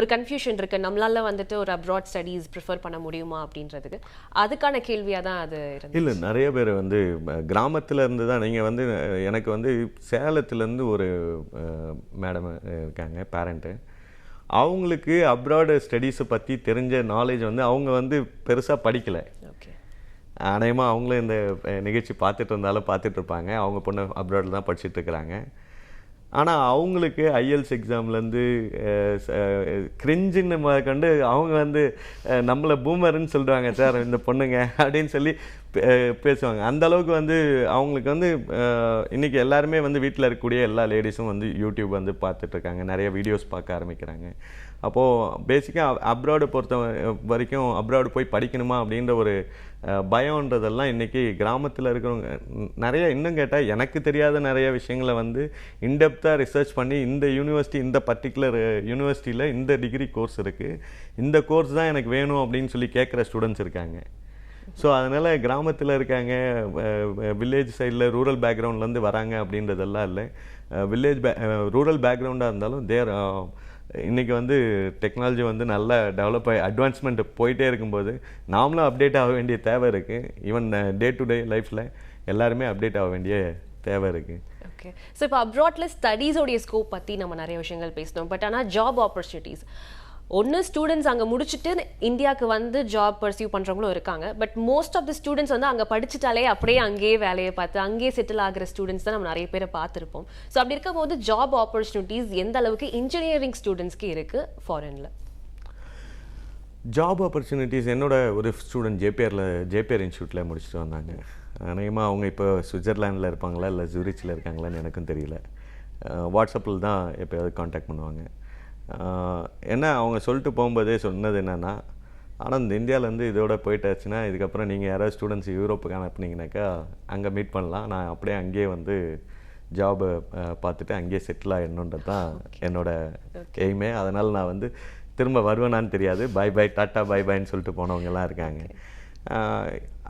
ஒரு கன்ஃபியூஷன் இருக்குது, நம்மளால வந்துட்டு ஒரு அப்ராட் ஸ்டடீஸ் ப்ரிஃபர் பண்ண முடியுமா அப்படின்றதுக்கு. அதுக்கான கேள்வியாக தான் அது இல்லை. நிறைய பேர் வந்து கிராமத்தில் இருந்து தான் நீங்கள் வந்து எனக்கு வந்து சேலத்துலேருந்து ஒரு மேடம் இருக்காங்க பேரண்ட்டு, அவங்களுக்கு அப்ராடு ஸ்டடீஸை பற்றி தெரிஞ்ச நாலேஜ் வந்து அவங்க வந்து பெருசாக படிக்கலை. அநேகமாக அவங்களும் இந்த நிகழ்ச்சி பார்த்துட்டு இருந்தாலும் பார்த்துட்டு இருப்பாங்க. அவங்க பொண்ணு அப்ராடில் தான் படிச்சுட்டு இருக்கிறாங்க. ஆனால் அவங்களுக்கு ஐஎல்ஸ் எக்ஸாம்லேருந்து கிரிஞ்சின்னு கண்டு அவங்க வந்து நம்மளை பூமர்ன்னு சொல்கிறாங்க சார் இந்த பொண்ணுங்க அப்படின்னு சொல்லி பேசுவாங்க. அந்த அளவுக்கு வந்து அவங்களுக்கு வந்து இன்றைக்கி எல்லாருமே வந்து வீட்டில் இருக்கக்கூடிய எல்லா லேடிஸும் வந்து யூடியூப் வந்து பார்த்துட்ருக்காங்க, நிறைய வீடியோஸ் பார்க்க ஆரம்பிக்கிறாங்க. அப்போது பேசிக்காக அப்ராடு பொறுத்த வரைக்கும் அப்ராடு போய் படிக்கணுமா அப்படின்ற ஒரு பயம்ன்றதெல்லாம் இன்றைக்கி கிராமத்தில் இருக்கிறவங்க நிறைய, இன்னும் கேட்டால் எனக்கு தெரியாத நிறைய விஷயங்களை வந்து இன்டெப்த்தாக ரிசர்ச் பண்ணி இந்த யூனிவர்சிட்டி இந்த பர்டிகுலர் யூனிவர்சிட்டியில் இந்த டிகிரி கோர்ஸ் இருக்குது, இந்த கோர்ஸ் தான் எனக்கு வேணும் அப்படின்னு சொல்லி கேட்குற ஸ்டூடெண்ட்ஸ் இருக்காங்க. ஸோ அதனால் கிராமத்தில் இருக்காங்க, வில்லேஜ் சைடில் ரூரல் பேக்ரவுண்ட்லேருந்து வராங்க அப்படின்றதெல்லாம் இல்லை. ரூரல் பேக்ரவுண்டாக இருந்தாலும் இன்றைக்கி வந்து டெக்னாலஜி வந்து நல்லா டெவலப் ஆகி அட்வான்ஸ்மெண்ட் போயிட்டே இருக்கும்போது நாமளும் அப்டேட் ஆக வேண்டிய தேவை இருக்குது. ஈவன் டே டு டே லைஃப்பில் எல்லாருமே அப்டேட் ஆக வேண்டிய தேவை இருக்குது. ஓகே. ஸோ இப்போ அப்ராட்ல ஸ்டடீஸோடைய ஸ்கோப் பற்றி நம்ம நிறைய விஷயங்கள் பேசணும். பட் ஆனால் ஜாப் ஆப்பர்ச்சுனிட்டிஸ் ஒன்று ஸ்டூடெண்ட்ஸ் அங்கே முடிச்சுட்டு இந்தியாவுக்கு வந்து ஜாப் பர்சியூ பண்ணுறவங்களும் இருக்காங்க. But most of the students வந்து அங்கே படிச்சுட்டாலே அப்படியே அங்கேயே வேலையை பார்த்து அங்கேயே செட்டில் ஆகிற ஸ்டூடெண்ட்ஸ் தான் நம்ம நிறைய பேரை பார்த்துருப்போம். ஸோ அப்படி இருக்கும்போது ஜாப் ஆப்பர்ச்சுனிட்டிஸ் எந்த அளவுக்கு இன்ஜினியரிங் ஸ்டூடெண்ட்ஸ்க்கு இருக்குது ஃபாரினில்? ஜாப் ஆப்பர்ச்சுனிட்டிஸ் என்னோட ஒரு ஸ்டூடெண்ட் ஜேபிஆர் இன்ஸ்டியூட்டில் முடிச்சுட்டு வந்தாங்க. அநேகமாக அவங்க இப்போ சுவிட்சர்லாண்டில் இருப்பாங்களா இல்லை ஜூரிச்சில் இருக்காங்களான்னு எனக்கும் தெரியல. வாட்ஸ்அப்பில் தான் எப்போயாவது காண்டாக்ட் பண்ணுவாங்க. ஏன்னா அவங்க சொல்லிட்டு போகும்போதே சொன்னது என்னென்னா, ஆனால் இந்த இந்தியாவிலேருந்து இதோட போயிட்டாச்சுன்னா இதுக்கப்புறம் நீங்கள் யாராவது ஸ்டூடெண்ட்ஸ் யூரோப்புக்கு அனுப்புனீங்கனாக்கா அங்கே மீட் பண்ணலாம், நான் அப்படியே அங்கேயே வந்து ஜாபை பார்த்துட்டு அங்கேயே செட்டில் ஆகிடணுன்றது தான் என்னோடய எய்மே. அதனால் நான் வந்து திரும்ப வருவேனான்னு தெரியாது, பை பை டாட்டா பை பைன்னு சொல்லிட்டு போனவங்கெல்லாம் இருக்காங்க.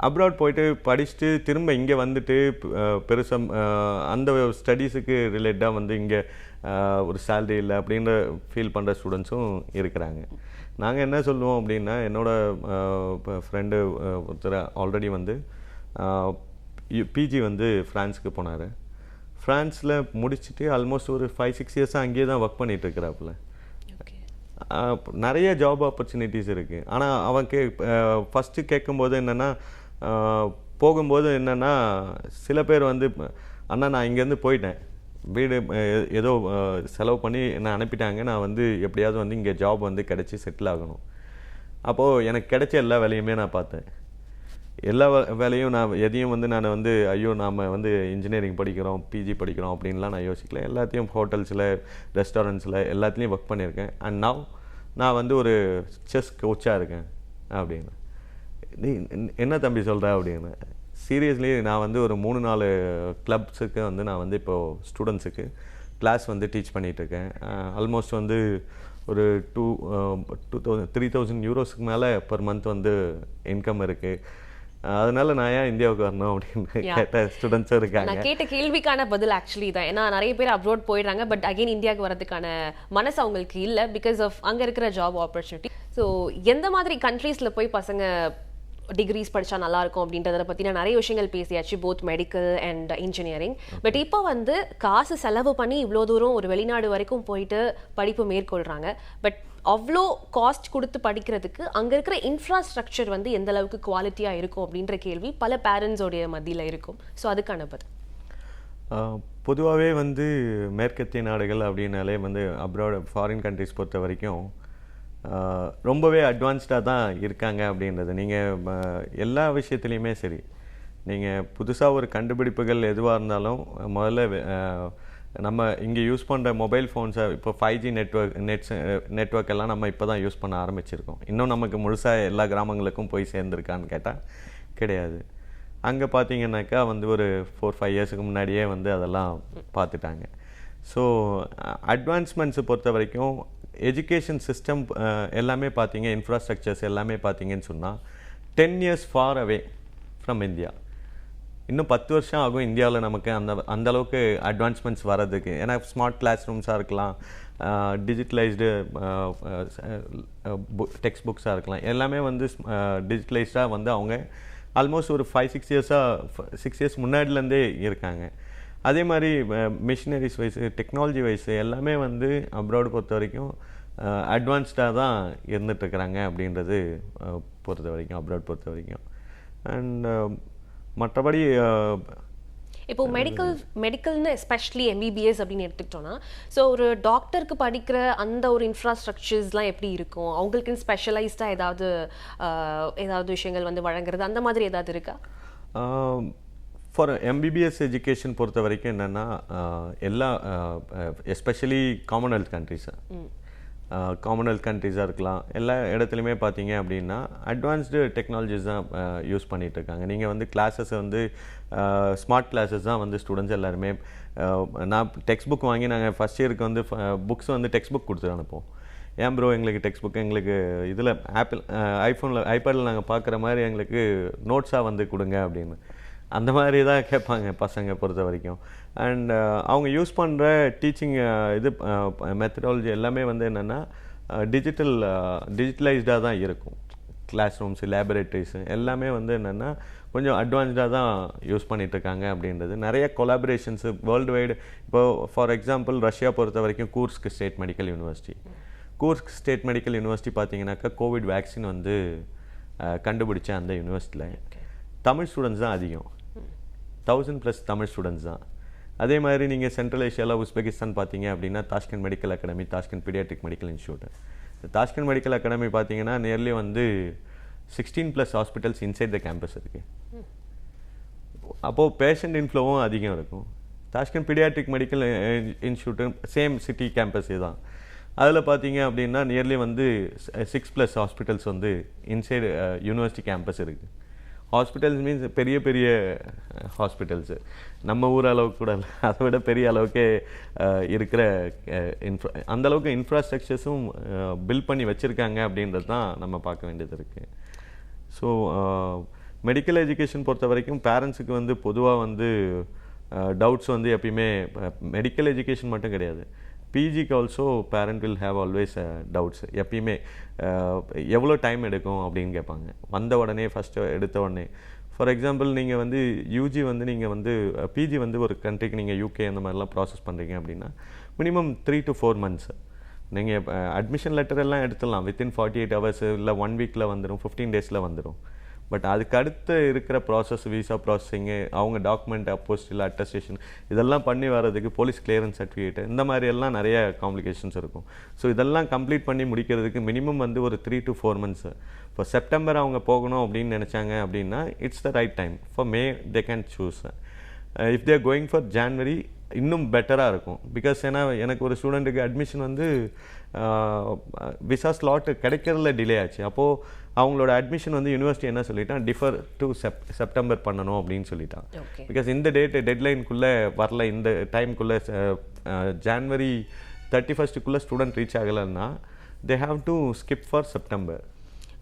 அப்ராட் போயிட்டு படிச்சுட்டு திரும்ப இங்கே வந்துட்டு பெருசாக அந்த ஸ்டடீஸுக்கு ரிலேட்டாக வந்து இங்கே ஒரு சேலரி இல்லை அப்படின்ற ஃபீல் பண்ணுற ஸ்டூடெண்ட்ஸும் இருக்கிறாங்க. நாங்கள் என்ன சொல்லுவோம் அப்படின்னா, என்னோடய ஃப்ரெண்டு ஒருத்தர் ஆல்ரெடி வந்து பிஜி வந்து ஃப்ரான்ஸுக்கு போனார். ஃப்ரான்ஸில் முடிச்சுட்டு ஆல்மோஸ்ட் ஒரு 5-6 இயர்ஸாக அங்கேயே தான் ஒர்க் பண்ணிகிட்ருக்கிறாப்புல. நிறைய ஜாப் ஆப்பர்ச்சுனிட்டிஸ் இருக்குது. ஆனால் அவன் ஃபஸ்ட்டு கேட்கும்போது என்னென்னா, போகும்போது என்னென்னா சில பேர் வந்து அண்ணா நான் இங்கேருந்து போயிட்டேன், வீடு ஏதோ செலவு பண்ணி என்னை அனுப்பிட்டாங்க, நான் வந்து எப்படியாவது வந்து இங்கே ஜாப் வந்து கிடச்சி செட்டில் ஆகணும். அப்போது எனக்கு கிடைச்ச எல்லா வேலையுமே நான் பார்த்தேன். எல்லா வேலையும் எதையும் வந்து நான் வந்து ஐயோ நாம் வந்து இன்ஜினியரிங் படிக்கிறோம் பிஜி படிக்கிறோம் அப்படின்லாம் நான் யோசிக்கல. எல்லாத்தையும் ஹோட்டல்ஸில் ரெஸ்டாரண்ட்ஸில் எல்லாத்துலேயும் ஒர்க் பண்ணியிருக்கேன். அண்ட் நவ் நான் வந்து ஒரு செஸ் கோச்சாக இருக்கேன் அப்படின்னு. நீ என்ன தம்பி சொல்கிற அப்படின்னு. சீரியஸ்லி நான் வந்து ஒரு 3-4 கிளப்ஸுக்கு வந்து நான் வந்து இப்போது ஸ்டூடெண்ட்ஸுக்கு கிளாஸ் வந்து டீச் பண்ணிகிட்ருக்கேன். ஆல்மோஸ்ட் வந்து ஒரு 3,000 யூரோஸ்க்கு மேலே பர் மந்த் வந்து இன்கம் இருக்குது. அதனால நான் ஏன் இந்தியாவுக்கு வரணும் அப்படின்னு கேட்ட ஸ்டூடெண்ட்ஸும் இருக்காங்க. நான் கேட்ட கேள்விக்கான பதில் ஆக்சுவலி தான். ஏன்னா நிறைய பேர் அப்ராட் போயிடுறாங்க, பட் அகைன் இந்தியாவுக்கு வரதுக்கான மனசு அவங்களுக்கு இல்லை பிகாஸ் ஆஃப் அங்கே இருக்கிற ஜாப் ஆப்பர்ச்சுனிட்டி. ஸோ எந்த மாதிரி கண்ட்ரீஸில் போய் பசங்க டிகிரிஸ் படித்தா நல்லாயிருக்கும் அப்படின்றத பற்றி நான் நிறைய விஷயங்கள் பேசியாச்சு, both medical and engineering. But இப்போ வந்து காசு செலவு பண்ணி இவ்வளோ தூரம் ஒரு வெளிநாடு வரைக்கும் போயிட்டு படிப்பு மேற்கொள்கிறாங்க. பட் அவ்வளோ காஸ்ட் கொடுத்து படிக்கிறதுக்கு அங்கே இருக்கிற இன்ஃப்ராஸ்ட்ரக்சர் வந்து எந்த அளவுக்கு குவாலிட்டியாக இருக்கும் அப்படின்ற கேள்வி பல பேரண்ட்ஸோடைய மத்தியில் இருக்கும். ஸோ அதுக்கான பதில் பொதுவாகவே வந்து மேற்கத்திய நாடுகள் அப்படின்னாலே வந்து அப்ராட் ஃபாரின் கண்ட்ரிஸ் பொறுத்த வரைக்கும் ரொம்பவே அட்வான்ஸ்டாக தான் இருக்காங்க அப்படின்றது. நீங்கள் எல்லா விஷயத்துலையுமே சரி, நீங்கள் புதுசாக ஒரு கண்டுபிடிப்புகள் எதுவாக இருந்தாலும் முதல்ல நம்ம இங்கே யூஸ் பண்ணுற மொபைல் ஃபோன்ஸை இப்போ 5G நெட்வொர்க் எல்லாம் நம்ம இப்போ தான் யூஸ் பண்ண ஆரம்பிச்சிருக்கோம். இன்னும் நமக்கு முழுசாக எல்லா கிராமங்களுக்கும் போய் சேர்ந்துருக்கான்னு கேட்டால் கிடையாது. அங்கே பார்த்தீங்கன்னாக்கா வந்து ஒரு 4-5 இயர்ஸுக்கு முன்னாடியே வந்து அதெல்லாம் பார்த்துட்டாங்க. ஸோ அட்வான்ஸ்மெண்ட்ஸை பொறுத்த வரைக்கும் எஜுகேஷன் சிஸ்டம் எல்லாமே பார்த்தீங்க, இன்ஃப்ராஸ்ட்ரக்சர்ஸ் எல்லாமே பார்த்தீங்கன்னு சொன்னால் 10 years far away from India. இன்னும் 10 வருஷம் ஆகும் இந்தியாவில் நமக்கு அந்த அளவுக்கு அட்வான்ஸ்மெண்ட்ஸ் வர்றதுக்கு. ஏன்னா ஸ்மார்ட் கிளாஸ் ரூம்ஸாக இருக்கலாம், டிஜிட்டலைஸ்டு டெக்ஸ்ட் புக்ஸாக இருக்கலாம், எல்லாமே வந்து டிஜிட்டலைஸ்டாக வந்து அவங்க ஆல்மோஸ்ட் ஒரு 5-6 இயர்ஸ் முன்னாடிலேருந்தே இருக்காங்க. அதே மாதிரி மிஷினரிஸ் வைஸ், டெக்னாலஜி வைஸ் எல்லாமே வந்து அப்ராட் பொறுத்த வரைக்கும் அட்வான்ஸ்டாக தான் இருந்துகிட்ருக்குறாங்க அப்படின்றது பொறுத்த வரைக்கும், அப்ராட் பொறுத்த வரைக்கும். அண்ட் மற்றபடி இப்போ மெடிக்கல்னு எஸ்பெஷலி MBBS அப்படின்னு எடுத்துக்கிட்டோன்னா, ஸோ ஒரு டாக்டருக்கு படிக்கிற அந்த ஒரு இன்ஃப்ராஸ்ட்ரக்சர்ஸ்லாம் எப்படி இருக்கும்? அவங்களுக்குன்னு ஸ்பெஷலைஸ்டாக ஏதாவது விஷயங்கள் வந்து வழங்குறது அந்த மாதிரி ஏதாவது இருக்கா? ஃபார் MBBS எஜுகேஷன் பொறுத்த வரைக்கும் என்னென்னா, எல்லா எஸ்பெஷலி காமன்வெல்த் கண்ட்ரிஸாக இருக்கலாம், எல்லா இடத்துலையுமே பார்த்தீங்க அப்படின்னா அட்வான்ஸ்டு டெக்னாலஜிஸ் தான் யூஸ் பண்ணிகிட்ருக்காங்க. நீங்கள் வந்து கிளாஸஸை வந்து ஸ்மார்ட் கிளாஸஸ் தான் வந்து ஸ்டூடெண்ட்ஸ் எல்லாருமே. நான் டெக்ஸ்ட் புக் வாங்கி நாங்கள் ஃபஸ்ட் இயருக்கு வந்து புக்ஸ் வந்து டெக்ஸ்ட் புக் கொடுத்து அனுப்போம். ஏன் ப்ரோ எங்களுக்கு டெக்ஸ்ட் புக் எங்களுக்கு இதில் ஐபேடில் நாங்கள் பார்க்குற மாதிரி எங்களுக்கு நோட்ஸாக வந்து கொடுங்க அப்படின்னு அந்த மாதிரி தான் கேட்பாங்க பசங்க பொறுத்த வரைக்கும். அண்ட் அவங்க யூஸ் பண்ணுற டீச்சிங் மெத்தடாலஜி எல்லாமே வந்து என்னென்னா டிஜிட்டலைஸ்டாக தான் இருக்கும். கிளாஸ் ரூம்ஸ், லேபரேட்டரிஸு எல்லாமே வந்து என்னென்னா கொஞ்சம் அட்வான்ஸ்டாக தான் யூஸ் பண்ணிகிட்ருக்காங்க அப்படின்றது. நிறைய கொலாபரேஷன்ஸு வேர்ல்டு வைடு. இப்போது ஃபார் எக்ஸாம்பிள் ரஷ்யா பொறுத்த வரைக்கும் கூர்ஸ்க் ஸ்டேட் மெடிக்கல் யூனிவர்சிட்டி பார்த்தீங்கன்னாக்கா கோவிட் வேக்சின் வந்து கண்டுபிடிச்ச அந்த யூனிவர்சிட்டியில் தமிழ் ஸ்டூடெண்ட்ஸ் தான் அதிகம், 1000+ தமிழ் ஸ்டூடெண்ட்ஸ் தான். அதே மாதிரி நீங்கள் சென்ட்ரல் ஏஷியாவில் உஸ்பெகிஸ்தான் பார்த்தீங்க அப்படின்னா Tashkent medical academy, Tashkent paediatric medical institute. Tashkent medical academy பார்த்தீங்கன்னா நியர்லி வந்து 16+ ஹாஸ்பிட்டல்ஸ் இன்சைட் த கேம்பஸ் இருக்குது. அப்போது பேஷண்ட் இன்ஃப்ளோவும் அதிகம் இருக்கும். Tashkent paediatric medical institute same city கேம்பஸே தான். அதில் பார்த்தீங்க அப்படின்னா நியர்லி வந்து 6+ ஹாஸ்பிட்டல்ஸ் வந்து இன்சைடு யூனிவர்சிட்டி கேம்பஸ் இருக்குது. ஹாஸ்பிட்டல்ஸ் மீன்ஸ் பெரிய பெரிய ஹாஸ்பிட்டல்ஸு, நம்ம ஊர் அளவுக்கு கூட இல்லை, அதை விட பெரிய அளவுக்கே இருக்கிற அந்தளவுக்கு இன்ஃப்ராஸ்ட்ரக்சர்ஸும் பில்ட் பண்ணி வச்சுருக்காங்க அப்படின்றது தான் நம்ம பார்க்க வேண்டியது இருக்குது. ஸோ மெடிக்கல் எஜுகேஷன் பொறுத்த வரைக்கும் பேரண்ட்ஸுக்கு வந்து பொதுவாக வந்து டவுட்ஸ் வந்து எப்பயுமே மெடிக்கல் எஜுகேஷன் மட்டும் கிடையாது, பிஜிக்கு also parent will have always doubts. எப்பயுமே எவ்வளோ டைம் எடுக்கும் அப்படின்னு கேட்பாங்க வந்த உடனே, ஃபஸ்ட்டு எடுத்த உடனே. ஃபார் எக்ஸாம்பிள் நீங்கள் வந்து யூஜி வந்து நீங்கள் வந்து பிஜி வந்து ஒரு கண்ட்ரிக்கு நீங்கள் யூகே அந்த மாதிரிலாம் ப்ராசஸ் பண்ணுறீங்க அப்படின்னா மினிமம் 3 to 4 months. நீங்கள் அட்மிஷன் லெட்டர் எல்லாம் எடுத்துடலாம் வித்தின் 48 hours, இல்லை 1 weekல வந்துடும், 15 daysல வந்துடும். பட் அதுக்கு அடுத்து இருக்கிற ப்ராசஸ், விசா ப்ராசஸிங்கு, அவங்க டாக்குமெண்ட் அப்போஸ்டில் அட்டஸ்டேஷன் இதெல்லாம் பண்ணி வர்றதுக்கு போலீஸ் கிளியரன்ஸ் சர்டிஃபிகேட், இந்த மாதிரி எல்லாம் நிறைய காம்ப்ளிகேஷன்ஸ் இருக்கும். ஸோ இதெல்லாம் கம்ப்ளீட் பண்ணி முடிக்கிறதுக்கு மினிமம் வந்து ஒரு 3 to 4 months. இப்போ செப்டம்பர் அவங்க போகணும் அப்படின்னு நினச்சாங்க அப்படின்னா it's the right time. For May they can choose. If they're going for January இன்னும் பெட்டராக இருக்கும். பிகாஸ் ஏன்னா எனக்கு ஒரு ஸ்டூடெண்ட்டுக்கு அட்மிஷன் வந்து விசா ஸ்லாட்டு கிடைக்கிறதுல டிலே ஆச்சு. அப்போது அவங்களோட அட்மிஷன் வந்து யூனிவர்சிட்டி என்ன சொல்லிட்டான், டிஃபர் டு செப்டம்பர் பண்ணணும் அப்படின்னு சொல்லிட்டான். பிகாஸ் இந்த டெட்லைனுக்குள்ளே வரல, இந்த டைமுக்குள்ளே ஜான்வரி 31st ஸ்டூடெண்ட் ரீச் ஆகலைன்னா they have to skip for September.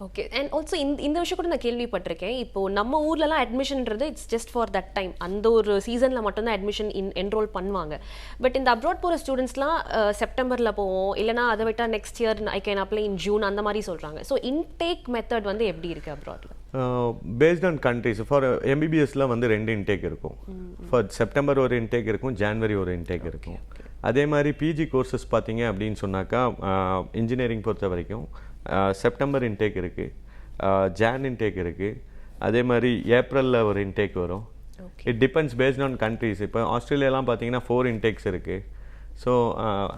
Okay. And also இந்த விஷயம் கூட நான் கேள்விப்பட்டிருக்கேன். இப்போது நம்ம ஊர்லலாம் அட்மிஷன்ன்றது it's just for that time, அந்த ஒரு சீசனில் மட்டும்தான் அட்மிஷன் என்ரோல் பண்ணுவாங்க. பட் இந்த அப்ராட் போகிற ஸ்டூடெண்ட்ஸ்லாம் செப்டம்பரில் போவோம், இல்லைனா அதை விட்டால் next year I can apply in June அந்த மாதிரி சொல்கிறாங்க. ஸோ இன்டேக் மெத்தட் வந்து எப்படி இருக்குது அப்ராடில்? Based on countries. ஃபார் எம்பிபிஎஸ்ல வந்து 2 இன்டேக் இருக்கும். ஃபார் செப்டம்பர் ஒரு இன்டேக் இருக்கும், ஜான்வரி ஒரு இன்டேக் இருக்கும். அதே மாதிரி பிஜி கோர்சஸ் பார்த்தீங்க அப்படின்னு சொன்னாக்கா இன்ஜினியரிங் பொறுத்த வரைக்கும் செப்டம்பர் இன்டேக் இருக்குது, ஜான் இன்டேக் இருக்குது, அதே மாதிரி ஏப்ரலில் ஒரு இன்டேக் வரும். It depends based on countries. இப்போ ஆஸ்திரேலியாலாம் பார்த்தீங்கன்னா 4 இன்டேக்ஸ் இருக்குது, ஸோ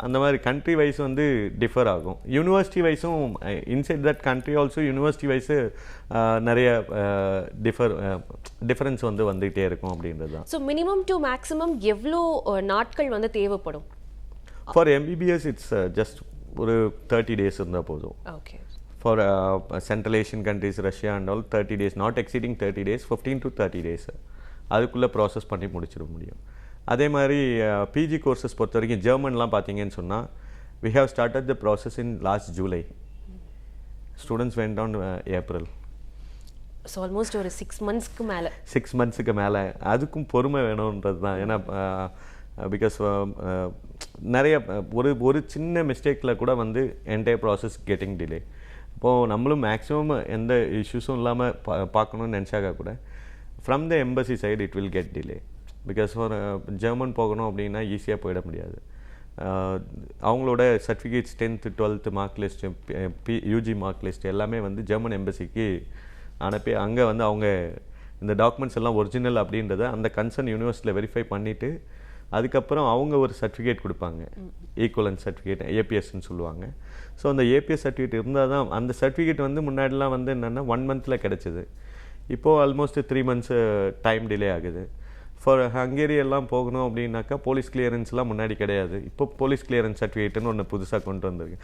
அந்த மாதிரி கண்ட்ரி வைஸ் வந்து டிஃபர் ஆகும். யூனிவர்சிட்டி வைஸும் inside that country also university wise நிறைய டிஃபரன்ஸ் வந்து வந்துகிட்டே இருக்கும் அப்படின்றது தான். ஸோ மினிமம் டு மேக்ஸிமம் எவ்வளோ நாட்கள் வந்து தேவைப்படும்? ஃபார் எம்பிபிஎஸ் இட்ஸ் ஜஸ்ட் ஒரு 30 days இருந்தால் போதும். Okay. For central Asian countries Russia and all 30 days, not exceeding 30 days, 15 to 30 days அதுக்குள்ளே ப்ராசஸ் பண்ணி முடிச்சிட முடியும். அதே மாதிரி பிஜி கோர்சஸ் பொறுத்த வரைக்கும் ஜெர்மன்லாம் பார்த்தீங்கன்னு சொன்னால் we have started the process in last July. Students went on April. So almost ஒரு 6 monthsக்கு மேலே 6 monthsக்கு மேலே. அதுக்கும் பொறுமை வேணுன்றது தான். ஏன்னா பிகாஸ் நிறைய ஒரு சின்ன மிஸ்டேக்கில் கூட வந்து என்டையர் ப்ராசஸ் கெட்டிங் டிலே. இப்போது நம்மளும் மேக்ஸிமம் எந்த இஷ்யூஸும் இல்லாமல் பார்க்கணுன்னு நினச்சாக்கா கூட from the embassy side it will get delay. Because for German போகணும் அப்படின்னா ஈஸியாக போயிட முடியாது. அவங்களோட certificates 10th 12th mark list UG mark list எல்லாமே வந்து ஜெர்மன் எம்பசிக்கு அனுப்பி அங்கே வந்து அவங்க இந்த டாக்குமெண்ட்ஸ் எல்லாம் ஒரிஜினல் அப்படின்றத அந்த கன்சர்ன் யூனிவர்சிட்டியில் வெரிஃபை பண்ணிவிட்டு அதுக்கப்புறம் அவங்க ஒரு சர்டிஃபிகேட் கொடுப்பாங்க, ஈக்குவலன்ஸ் சர்டிஃபிகேட், ஏபிஎஸ்ன்னு சொல்லுவாங்க. ஸோ அந்த ஏபிஎஸ் சர்டிஃபிகேட் இருந்தால் தான் அந்த சர்டிஃபிகேட் வந்து முன்னாடிலாம் வந்து என்னென்னா 1 month கிடச்சிது. இப்போது ஆல்மோஸ்ட் 3 months டைம் டிலே ஆகுது. ஃபார் ஹங்கேரி எல்லாம் போகணும் அப்படின்னாக்கா போலீஸ் கிளியரன்ஸ்லாம் முன்னாடி கிடையாது. இப்போ போலீஸ் கிளியரன்ஸ் சர்டிஃபிகேட்டுன்னு ஒன்று புதுசாக கொண்டு வந்திருக்கு.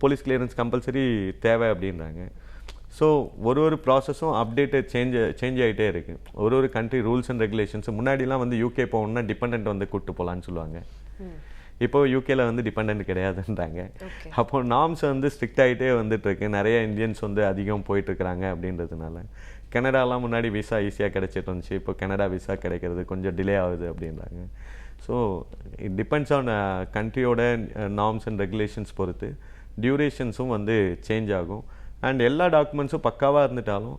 போலீஸ் கிளியரன்ஸ் கம்பல்சரி தேவை அப்படின்றாங்க. ஸோ ஒரு ப்ராசஸும் அப்டேட்டட் சேஞ்ச் ஆகிட்டே இருக்குது. ஒரு கண்ட்ரி ரூல்ஸ் அண்ட் ரெகுலேஷன்ஸ். முன்னாடிலாம் வந்து யூகே போகணுன்னா டிபெண்ட் வந்து கூப்பிட்டு போகலான்னு சொல்லுவாங்க. இப்போ யூகேல வந்து டிபெண்ட் கிடையாதுன்றாங்க. அப்போ நார்ம்ஸ் வந்து ஸ்ட்ரிக்ட் ஆகிட்டே வந்துட்டுருக்கு. நிறைய இந்தியன்ஸ் வந்து அதிகம் போயிட்டுருக்குறாங்க அப்படின்றதுனால. கனடாலாம் முன்னாடி விசா ஈஸியாக கிடைச்சிட்டு இருந்துச்சு. இப்போ கனடா விசா கிடைக்கிறது கொஞ்சம் டிலே ஆகுது அப்படின்றாங்க. ஸோ இட் டிபெண்ட்ஸ் ஆன் கண்ட்ரியோட நார்ம்ஸ் அண்ட் ரெகுலேஷன்ஸ் பொறுத்து டியூரேஷன்ஸும் வந்து சேஞ்ச் ஆகும். அண்ட் எல்லா டாக்குமெண்ட்ஸும் பக்காவாக இருந்துட்டாலும்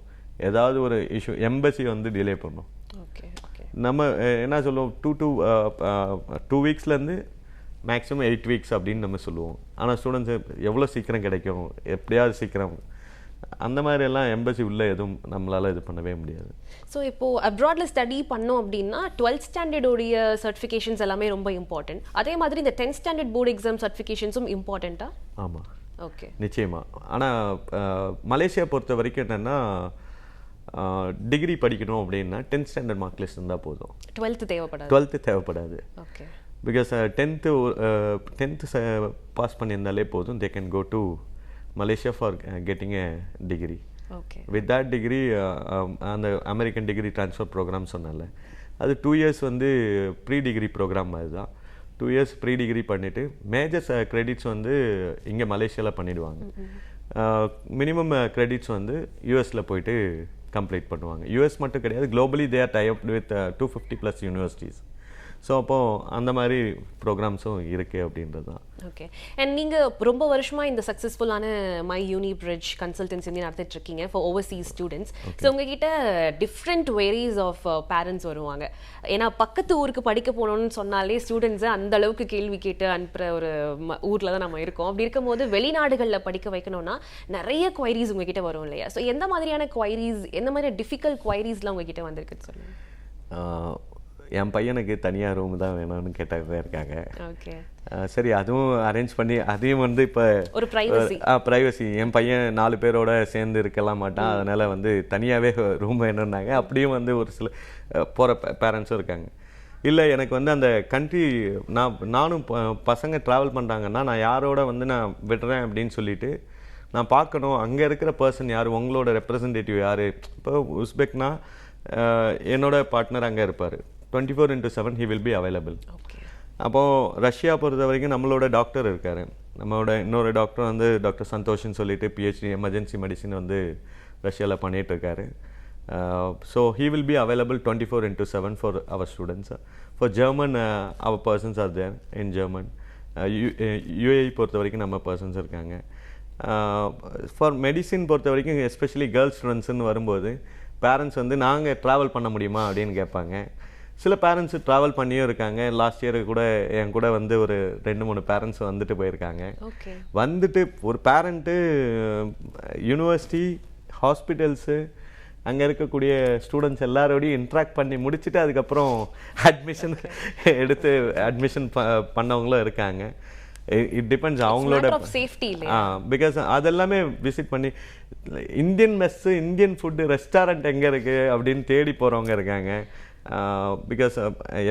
ஏதாவது ஒரு இஷ்யூ எம்பசி வந்து டிலே பண்ணும். நம்ம என்ன சொல்லுவோம் 2 weeksலேருந்து மேக்ஸிமம் 8 weeks அப்படின்னு நம்ம சொல்லுவோம். ஆனால் ஸ்டூடெண்ட்ஸ் எவ்வளோ சீக்கிரம் கிடைக்கும், எப்படியாவது சீக்கிரம், அந்த மாதிரி எல்லாம் எம்பசி உள்ள எதுவும் நம்மளால இது பண்ணவே முடியாது. ஸோ இப்போது அப்ராட்ல ஸ்டடி பண்ணோம் அப்படின்னா 12th ஸ்டாண்டர்டோடைய சர்டிஃபிகேஷன்ஸ் எல்லாமே ரொம்ப இம்பார்ட்டன்ட். அதே மாதிரி இந்த 10th ஸ்டாண்டர்ட் போர்டு எக்ஸாம் சர்டிஃபிகேஷன்ஸும் இம்பார்ட்டண்ட்டா? ஆமாம், ஓகே, நிச்சயமாக. ஆனால் மலேசியா பொறுத்த வரைக்கும் என்னென்னா டிகிரி படிக்கணும் அப்படின்னா 10th ஸ்டாண்டர்ட் மார்க் லிஸ்ட் இருந்தால் போதும். 12th தேவைப்படாது. 12th தேவைப்படாது. ஓகே. பிகாஸ் 10th பாஸ் பண்ணியிருந்தாலே போதும். They can go to Malaysia for getting a degree. Okay. With that degree அந்த அமெரிக்கன் டிகிரி ட்ரான்ஸ்ஃபர் ப்ரோக்ராம் சொன்னால அது 2 years வந்து ப்ரீ டிகிரி ப்ரோக்ராம் மாதிரி தான். 2 years ப்ரீ டிகிரி பண்ணிவிட்டு மேஜர் கிரெடிட்ஸ் வந்து இங்கே மலேசியாவில் பண்ணிவிடுவாங்க. மினிமம் கிரெடிட்ஸ் வந்து யூஎஸில் போயிட்டு கம்ப்ளீட் பண்ணுவாங்க. யூஎஸ் மட்டும் கிடையாது, globally they are tie up with 250+ universities. So அப்போது அந்த மாதிரி ப்ரோக்ராம்ஸும் இருக்குது அப்படின்றது தான். ஓகே. அண்ட் நீங்கள் ரொம்ப வருஷமாக இந்த சக்ஸஸ்ஃபுல்லான மை யூனி பிரிட்ஜ் கன்சல்டன்சி வந்து நடத்திட்டு இருக்கீங்க ஃபார் ஓவர்சீஸ் ஸ்டூடெண்ட்ஸ். ஸோ உங்ககிட்ட டிஃப்ரெண்ட் வேரிஸ் ஆஃப் பேரண்ட்ஸ் வருவாங்க. ஏன்னா பக்கத்து ஊருக்கு படிக்க போகணும்னு சொன்னாலே ஸ்டூடெண்ட்ஸை அந்த அளவுக்கு கேள்வி கேட்டு அனுப்புகிற ஒரு ஊரில் தான் நம்ம இருக்கோம். அப்படி இருக்கும்போது வெளிநாடுகளில் படிக்க வைக்கணும்னா நிறைய குவைரிஸ் உங்ககிட்ட வரும் இல்லையா? ஸோ எந்த மாதிரியான குவைரிஸ், எந்த மாதிரி டிஃபிகல்ட் குவைரிஸ்லாம் உங்ககிட்ட வந்திருக்குன்னு சொல்லுங்கள். என் பையனுக்கு தனியாக ரூம் தான் வேணும்னு கேட்டாங்க இருக்காங்க. ஓகே, சரி, அதுவும் அரேஞ்ச் பண்ணி அதையும் வந்து இப்போ ஒரு ப்ரைவசி, என் பையன் 4 பேரோட சேர்ந்து இருக்கலாம் மாட்டான், அதனால் வந்து தனியாகவே ரூம் வேணும்னாங்க. அப்படியும் வந்து ஒரு சில போகிற பேரண்ட்ஸும் இருக்காங்க. இல்லை, எனக்கு வந்து அந்த கண்ட்ரி நானும் பசங்க ட்ராவல் பண்ணுறாங்கன்னா நான் யாரோட வந்து நான் விடுறேன் அப்படின்னு சொல்லிட்டு நான் பார்க்கணும் அங்கே இருக்கிற பர்சன் யார், உங்களோட ரெப்ரசன்டேட்டிவ் யார். இப்போ உஸ்பெக்னா என்னோட பார்ட்னர் அங்கே இருப்பார். 24/7 he will be available. அப்போது ரஷ்யா பொறுத்த வரைக்கும் நம்மளோட டாக்டர் இருக்கார். நம்மளோட இன்னொரு டாக்டர் வந்து டாக்டர் சந்தோஷ்னு சொல்லிட்டு PhD எமர்ஜென்சி மெடிசின் வந்து ரஷ்யாவில் பண்ணிகிட்ருக்காரு. So he will be available 24/7 for our students. For German, our persons are there in German. UAE பொறுத்த வரைக்கும் நம்ம பர்சன்ஸ் இருக்காங்க. ஃபார் மெடிசின் பொறுத்த வரைக்கும் எஸ்பெஷலி கேர்ள்ஸ் ஸ்டூடெண்ட்ஸ்ன்னு வரும்போது பேரண்ட்ஸ் வந்து நாங்கள் ட்ராவல் பண்ண முடியுமா அப்படின்னு கேட்பாங்க. சில பேரண்ட்ஸு ட்ராவல் பண்ணியும் இருக்காங்க. லாஸ்ட் இயர் கூட என் கூட வந்து ஒரு 2-3 பேரண்ட்ஸ் வந்துட்டு போயிருக்காங்க. வந்துட்டு ஒரு பேரண்ட்டு யூனிவர்சிட்டி, ஹாஸ்பிட்டல்ஸு அங்கே இருக்கக்கூடிய ஸ்டூடெண்ட்ஸ் எல்லாரோடையும் இன்ட்ராக்ட் பண்ணி முடிச்சுட்டு அதுக்கப்புறம் அட்மிஷன் எடுத்து அட்மிஷன் பண்ணவங்களும் இருக்காங்க. இட் டிபெண்ட்ஸ் அவங்களோட சேஃப்டி. பிகாஸ் அதெல்லாமே விசிட் பண்ணி Indian mess, Indian food restaurant எங்கே இருக்குது அப்படின்னு தேடி போகிறவங்க இருக்காங்க. பிகாஸ்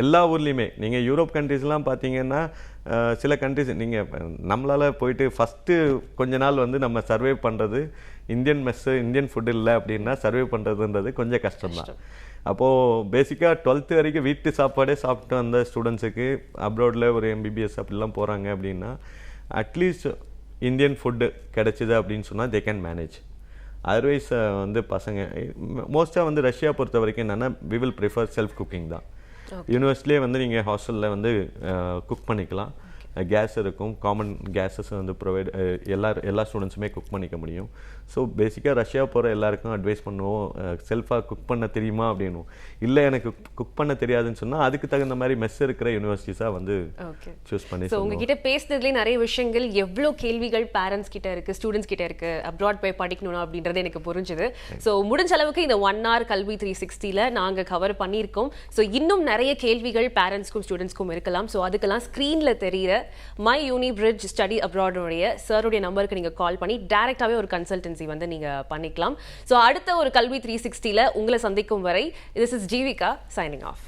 எல்லா ஊர்லேயுமே நீங்கள் யூரோப் கண்ட்ரீஸ்லாம் பார்த்தீங்கன்னா சில கண்ட்ரிஸ் நீங்கள் நம்மளால் போயிட்டு ஃபஸ்ட்டு கொஞ்ச நாள் வந்து நம்ம சர்வே பண்ணுறது இந்தியன் மெஸ்ஸு, இந்தியன் ஃபுட் இல்லை அப்படின்னா சர்வே பண்ணுறதுன்றது கொஞ்சம் கஷ்டம்தான். அப்போது பேசிக்காக 12th வரைக்கும் வீட்டு சாப்பாடே சாப்பிட்டு வந்த ஸ்டூடெண்ட்ஸுக்கு அப்ராடில் ஒரு MBBS அப்படிலாம் போகிறாங்க அப்படின்னா அட்லீஸ்ட் இந்தியன் ஃபுட்டு கிடச்சிது அப்படின்னு சொன்னால் தே கேன் மேனேஜ். அதர்வைஸ் வந்து பசங்க மோஸ்ட்டாக வந்து ரஷ்யா பொறுத்த வரைக்கும் என்னென்னா we will prefer self cooking தான். யூனிவர்சிட்டிலே வந்து நீங்கள் ஹாஸ்டலில் வந்து குக் பண்ணிக்கலாம். கேஸ் இருக்கும், காமன் கேஸஸ் வந்து ப்ரொவைட் எல்லா ஸ்டூடெண்ட்ஸுமே குக் பண்ணிக்க முடியும். ஸோ பேசிக்காக ரஷ்யா போகிற எல்லாருக்கும் அட்வைஸ் பண்ணுவோம், செல்ஃபாக குக் பண்ண தெரியுமா அப்படின்னும். இல்லை எனக்கு குக் பண்ண தெரியாதுன்னு சொன்னால் அதுக்கு தகுந்த மாதிரி மெஸ் இருக்கிற யூனிவர்சிட்டிஸாக வந்து சூஸ் பண்ணி. ஸோ உங்ககிட்ட பேசுனதுலேயே நிறைய விஷயங்கள், எவ்வளோ கேள்விகள் பேரண்ட்ஸ் கிட்ட இருக்குது, ஸ்டூடெண்ட்ஸ் கிட்ட இருக்குது, அப்ராட் போய் படிக்கணும் அப்படின்றது எனக்கு புரிஞ்சுது. ஸோ முடிஞ்ச அளவுக்கு இந்த 1 hour கல்வி 360ல் நாங்கள் கவர் பண்ணியிருக்கோம். ஸோ இன்னும் நிறைய கேள்விகள் பேரண்ட்ஸ்க்கும் ஸ்டூடெண்ட்ஸ்க்கும் இருக்கலாம். ஸோ அதுக்கெல்லாம் ஸ்க்ரீனில் தெரிகிற மை யூனி பிரிட்ஜ் ஸ்டடி அப்ராடோடைய சாருடைய நம்பருக்கு நீங்கள் கால் பண்ணி டைரெக்டாகவே ஒரு கன்சல்டன்சி வந்து நீங்கள் பண்ணிக்கலாம். ஸோ அடுத்த ஒரு கல்வி 360ல் உங்களை சந்திக்கும் வரை, this is Jeevika signing off.